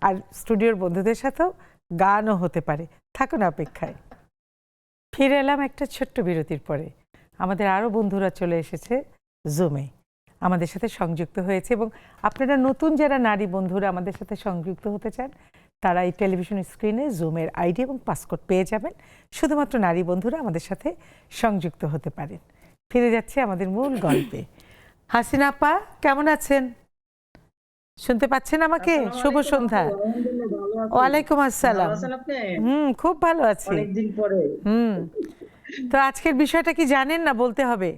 আর স্টুডিওর বন্ধুদের সাথেও গানও হতে পারে। থাকুন অপেক্ষায়। ফিরে এলাম একটা ছোট্ট বিরতির পরে। আমাদের আরও বন্ধুরা চলে এসেছে জুমে, আমাদের সাথে সংযুক্ত হয়েছে। এবং আপনারা নতুন যারা নারী বন্ধুরা আমাদের সাথে সংযুক্ত হতে চান, তারা এই টেলিভিশন স্ক্রিনে জুমের আইডি এবং পাসকোড পেয়ে যাবেন। শুধুমাত্র নারী বন্ধুরা আমাদের সাথে সংযুক্ত হতে পারেন। ফিরে যাচ্ছে আমাদের মূল গল্পে। হাসিনা আপা, কেমন আছেন? শুনতে পাচ্ছেন আমাকে? শুভ সন্ধ্যা। ওয়ালাইকুম আসসালাম। খুব ভালো আছি। অনেকদিন পরে। তো আজকের বিষয়টা কি জানেন না বলতে হবে?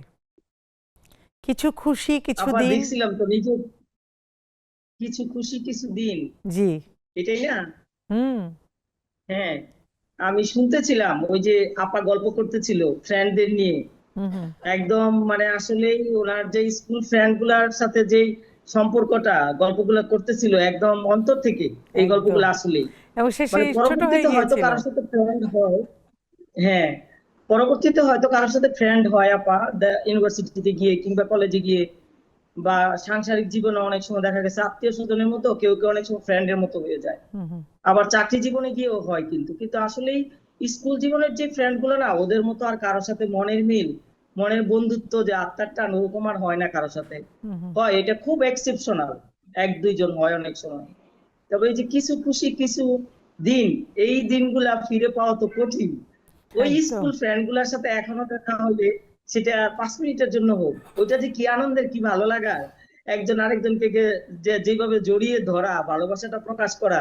কিছু খুশি কিছু দিন। দেখছিলাম তো নিজে, কিছু খুশি কিছু দিন। জি, এটাই না? হ্যাঁ, আমি শুনতেছিলাম ওই যে আপা গল্প করতেছিল ফ্রেন্ডদের নিয়ে। একদম মানে আসলেই ওনার যে স্কুল ফ্রেন্ড গুলার সাথে যে সম্পর্কটা গল্পগুলো করতেছিল একদম অন্তর থেকে, এই গল্পগুলো আসলে এবং সে মানে ছোট হয়ে পরবর্তীতে হয়তো গিয়েছিল। কারোর সাথে ফ্রেন্ড হয়। হ্যাঁ, পরবর্তীতে হয়তো কারোর সাথে ফ্রেন্ড হয় আপা ইউনিভার্সিটিতে গিয়ে কিংবা কলেজে গিয়ে, বা সাংসারিক জীবনে অনেক সময় দেখা গেছে আত্মীয় স্বজনের মতো, কেউ কেউ অনেক সময় ফ্রেন্ডের মতো হয়ে যায়। আবার চাকরি জীবনে গিয়েও হয়, কিন্তু কিন্তু আসলেই স্কুল জীবনের যে ফ্রেন্ড গুলো না, ওদের মতো আর কারোর সাথে মনের মিল, মনের বন্ধুত্ব, যে আত্মার টান, ওরকম আর হয় না কারোর সাথে। হয় এটা খুব এক্সেপশনাল, এক দুইজন হয় অনেক সময়। তবে এই যে কিছু খুশি কিছু দিন, এই দিনগুলা ফিরে পাওয়া তো কঠিন। ওই স্কুল ফ্রেন্ড গুলার সাথে এখনো দেখা হলে, সেটা 5 মিনিটের জন্য হোক, ওইটা যে কি আনন্দের, কি ভালো লাগার, একজন আরেকজনকে যেভাবে জড়িয়ে ধরা, ভালোবাসাটা প্রকাশ করা,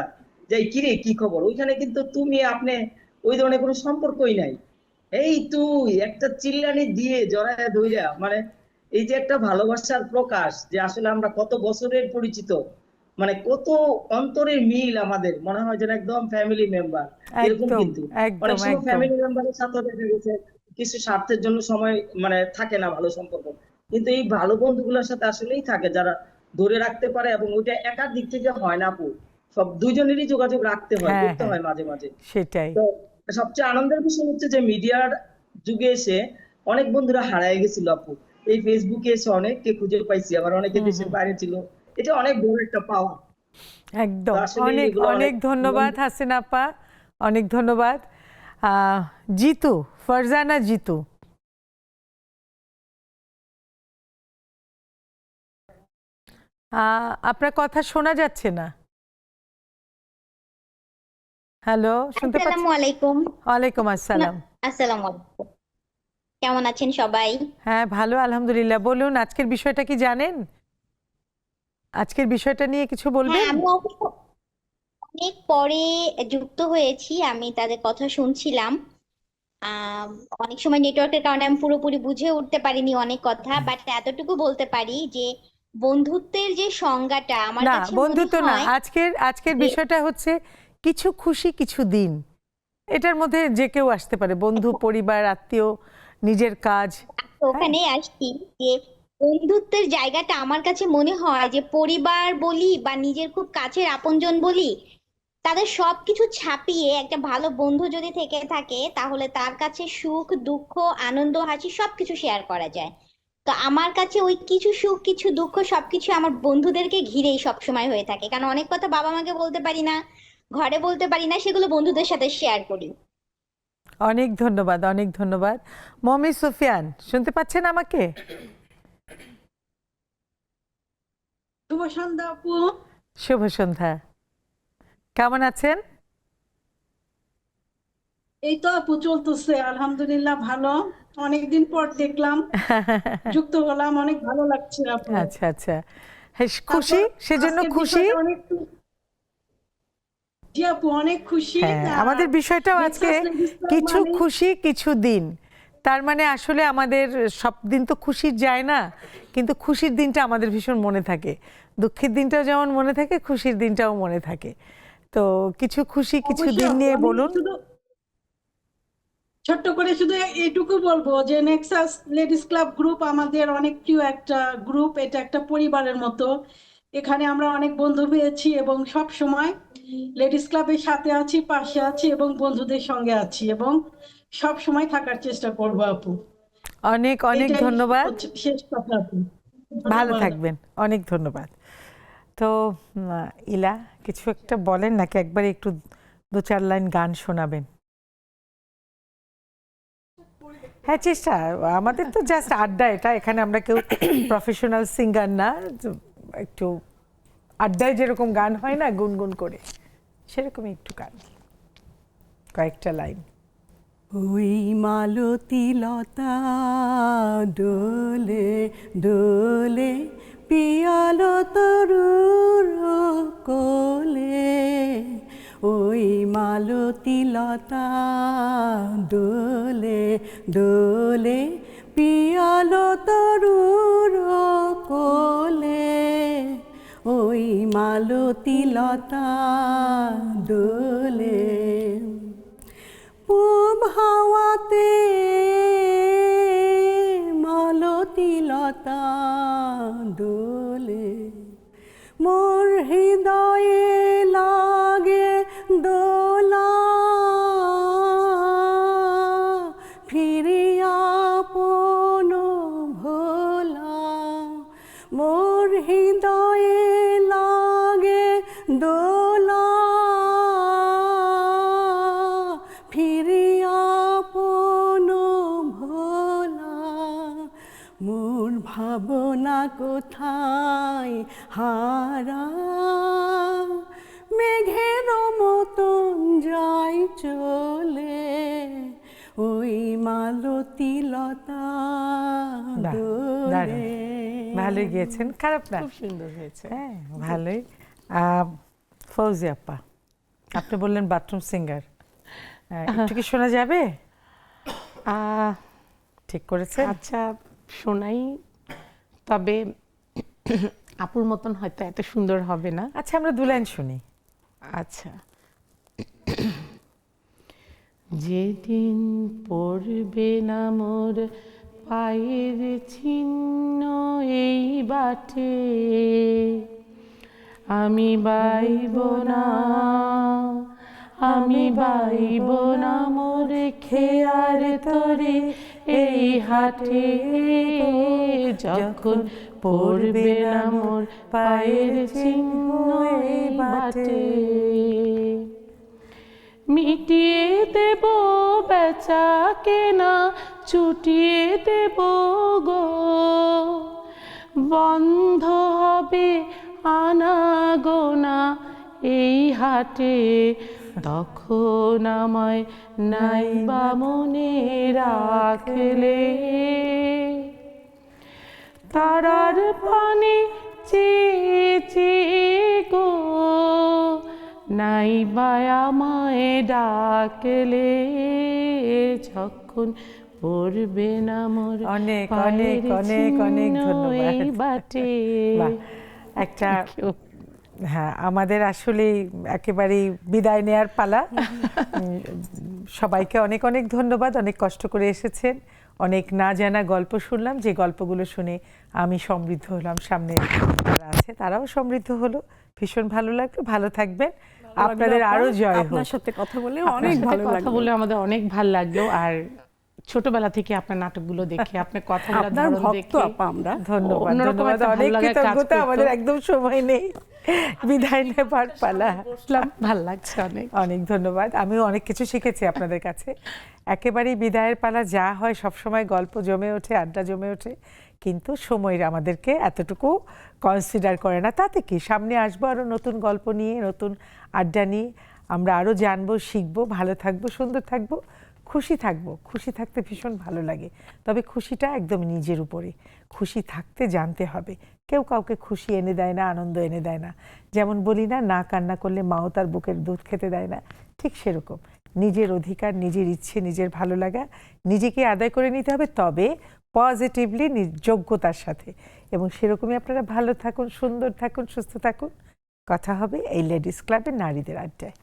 যে কিরে কি খবর, ওইখানে কিন্তু তুমি আপনি ওই ধরনের কোনো সম্পর্কই নাই। এই তুই একটা চিল্লানি দিয়ে জড়ায় ধইরা, মানে এই যে একটা ভালোবাসার প্রকাশ, যে আসলে আমরা কত বছরের পরিচিত, মানে কত অন্তরের মিল, আমাদের মনে হয় যেন একদম ফ্যামিলি মেম্বার এরকম। কিন্তু অনেক সময় ফ্যামিলি মেম্বারের সাথে দেখা গেছে কিছু স্বার্থের জন্য সময় মানে থাকে না ভালো সম্পর্ক, কিন্তু এই ভালো বন্ধুগুলোর সাথে আসলেই থাকে, যারা ধরে রাখতে পারে। এবং ওইটা একার দিক থেকে হয় না আপু, সব দুইজনেরই যোগাযোগ রাখতে হয়, করতে হয় মাঝে মাঝে। সেটাই তো সবচেয়ে আনন্দের বিষয় হচ্ছে যে মিডিয়ার যুগে এসে অনেক বন্ধুরা হারায় গেছিল আপু, এই ফেসবুকে এসে অনেককে খুঁজে পাইছি, আবার অনেকে দেশের বাইরে ছিল। এটা অনেক বড় একটা পাওয়া। একদম। অনেক অনেক ধন্যবাদ হাসিনা আপা, অনেক ধন্যবাদ। জিতু, ফারজানা জিতু, আপনার কথা শোনা যাচ্ছে না। হ্যালো, শুনতে পাচ্ছেন? আসসালামু আলাইকুম। ওয়ালাইকুম আসসালাম। আসসালামু আলাইকুম। কেমন আছেন সবাই? হ্যাঁ, ভালো আলহামদুলিল্লাহ। বলুন, আজকের বিষয়টা কি জানেন? আজকের বিষয়টা নিয়ে কিছু বলবেন? হ্যাঁ, আমি অবশ্য অনেক পরে যুক্ত হয়েছি, আমি তাদের কথা শুনছিলাম। আহ, অনেক সময় নেটওয়ার্কের কারণে আমি পুরোপুরি বুঝে উঠতে পারিনি অনেক কথা, বাট এতটুকু বলতে পারি যে বন্ধুত্বের যে সংজ্ঞাটা আমার না, কাছে মনে বন্ধুত্ব না, হয় আজকের যে বিষয়টা হচ্ছে কিছু খুশি কিছু দিন। এটার মধ্যে যে কেউ আসতে পারে, বন্ধু, পরিবার, আত্মীয়, নিজের কাজ। ওখানে আসছি যে বন্ধুত্বের জায়গাটা আমার কাছে মনে হয় যে পরিবার বলি বা নিজের খুব কাছের আপনজন বলি, তাদের সবকিছু ছাপিয়ে একটা ভালো বন্ধু যদি থেকে থাকে, তাহলে তার কাছে সুখ দুঃখ আনন্দ হাসি সবকিছু শেয়ার করা যায়। তো আমার কাছে ওই কিছু সুখ কিছু দুঃখ সবকিছু আমার বন্ধুদেরকে ঘিরেই সবসময় হয়ে থাকে, কারণ অনেক কথা বাবা মাকে বলতে পারি না, ঘরে বলতে পারি না, সেগুলো বন্ধুদের সাথে শেয়ার করি। অনেক ধন্যবাদ, অনেক ধন্যবাদ। মমি সুফিয়ান, শুনতে পাচ্ছেন আমাকে? শুভ সন্ধ্যা আপু। শুভ সন্ধ্যা। কেমন আছেন? এই তো আপু চলতেছে, আলহামদুলিল্লাহ ভালো। অনেকদিন পর দেখলাম, যুক্ত হলাম, অনেক ভালো লাগছে আপু। আচ্ছা আচ্ছা, হ্যাঁ, খুশি, তারপর সেজন্য আজকের খুশি। বিষয়টা অনেক জি আপু, অনেক খুশি। হ্যাঁ, আমাদের বিষয়টাও আজকে Nexus Ladies Club কিছু মানে- খুশি কিছু দিন, তার মানে আসলে আমাদের সব দিন তো খুশির যায় না, কিন্তু খুশির দিনটা আমাদের ভীষণ মনে থাকে, দুঃখের দিনটাও যেমন মনে থাকে, খুশির দিনটাও মনে থাকে। তো কিছু খুশি কিছু অবশ্যই দিন আপু, নিয়ে আমি বলুন। শুধু ছোট্ট করে শুধু এইটুকু বলবো যে নেক্সাস লেডিস ক্লাব গ্রুপ আমাদের অনেক প্রিয় একটা গ্রুপ, এটা একটা পরিবারের মতো। এখানে আমরা অনেক বন্ধু পেয়েছি এবং সব সময় লেডিস ক্লাবের সাথে আছি, পাশে আছি এবং বন্ধুদের সঙ্গে আছি এবং সব সময় থাকার চেষ্টা করবো আপু। অনেক অনেক এটাই ধন্যবাদ, হচ্ছে শেষ কথা আপু। ভালো ধন্যবাদ। থাকবেন, অনেক ধন্যবাদ। তো ইলা কিছু একটা বলেন নাকি একবার একটু 2-4 লাইন গান শোনাবেন? হ্যাঁ, চেষ্টা, আমাদের তো জাস্ট আড্ডা, এটা এখানে আমরা কেউ প্রফেশনাল সিঙ্গার না, তো একটু আড্ডায় যেরকম গান হয় না গুনগুন করে, সেরকমই একটু গান, কয়েকটা লাইন। ওই মালতী লতা ডোলে ডোলে পিয়ালো তরুর কোলে, ওই মালতী লতা ডোলে ডোলে পিয়ালো তরুর কোলে, ওই মালতী লতা ডোলে। পূব হাওয়াতে মালতী লতা দোলে, মোর হৃদয়ে লাগে দোলা, ফিরিয়া আপন ভোলা, মোর হৃদয়ে লাগে দোলা, ফিরিয়া আপন ভোলা, মোর ভাবনা কোথায় হারা, মেঘের মতন যাই চলে, ওই মালতী লতা বাহ, দারুণ, দোলে। ভালোই গিয়েছেন, খারাপ না, খুব সুন্দর হয়েছে। হ্যাঁ ভালোই। ফৌজি আপা, আপনি বললেন বাথরুম সিঙ্গার, একটু কি শোনা যাবে? আহ, ঠিক করেছে। আচ্ছা শোনাই, তবে আপুর মতন হয়তো এত সুন্দর হবে না। আচ্ছা, আমরা 2 লাইন শুনি। আচ্ছা। যেদিন পড়বে না মোর পায়ের চিহ্ন এই বাটে, আমি বাইব না, আমি বাইব না মোর খেয়ার তরে এই হাটে, যখন পড়বে না মোর পায়ের চিহ্ন এই বাটে, মিটিয়ে দেব বেচা কেনা, ছুটিয়ে দেব গো, বন্ধ হবে আনাগোনা এই হাটে, তখন আমায় নাইবা মনে রাখলে, তারার পানে চেয়ে চেয়ে গো, নাইবা আমায় ডাকলে, যখন পড়বে না মোর অনেক অনেক পায়ের অনেক অনেক চিহ্ন ধন্যবাদ। এই বাটে। বাহ, একটা Thank you. হ্যাঁ, আমাদের আসলে একেবারেই বিদায় নেয়ার পালা। সবাইকে অনেক অনেক ধন্যবাদ, অনেক কষ্ট করে এসেছেন, অনেক না জানা গল্প শুনলাম, যে গল্পগুলো শুনে আমি সমৃদ্ধ হলাম, সামনে যারা আছে তারাও সমৃদ্ধ হলো, ভীষণ ভালো লাগলো। ভালো থাকবেন, আপনাদের আরো জয় হোক। আপনার সাথে কথা বলে আপনার অনেক সাথে ভালো কথা লাগলো। বলে আমাদের অনেক ভালো লাগলো, আর ছোটবেলা থেকে আপনার নাটকগুলো দেখে, আপনার কথা বলার আপনার ধরন ভক্ত দেখে আপা আমরা। ধন্যবাদ, অন্যরকম ধন্যবাদ, একটা ভালো অনেক লাগার কাজ কৃতজ্ঞতা, করতো। আমাদের একদম সময় নেই, বিদায় নেবার পালা। ভাল লাগছে অনেক। অনেক ধন্যবাদ, আমিও অনেক কিছু শিখেছি আপনাদের কাছে। একেবারেই বিদায়ের পালা, যা হয় সবসময় গল্প জমে ওঠে, আড্ডা জমে ওঠে, কিন্তু সময়ের আমাদেরকে এতটুকু কনসিডার করে না। তাতে কি, সামনে আসবো আরও নতুন গল্প নিয়ে, নতুন আড্ডা নিয়ে, আমরা আরও জানবো, শিখবো, ভালো থাকবো, সুন্দর থাকবো, খুশি থাকবো, খুশি থাকতে ভীষণ ভালো লাগে, তবে খুশিটা একদম নিজের উপরে। খুশি থাকতে জানতে হবে। কেউ কাউকে খুশি এনে দেয় না, আনন্দ এনে দেয় না। যেমন বলি না, না কান্না করলে মাও তার বুকের দুধ খেতে দেয় না, ঠিক সেরকম নিজের অধিকার, নিজের ইচ্ছে, নিজের ভালো লাগা নিজেকে আদায় করে নিতে হবে, তবে পজিটিভলি, যোগ্যতার সাথে। এবং সেরকমই আপনারা ভালো থাকুন, সুন্দর থাকুন, সুস্থ থাকুন। কথা হবে এই লেডিস ক্লাবে নারীদের আড্ডায়।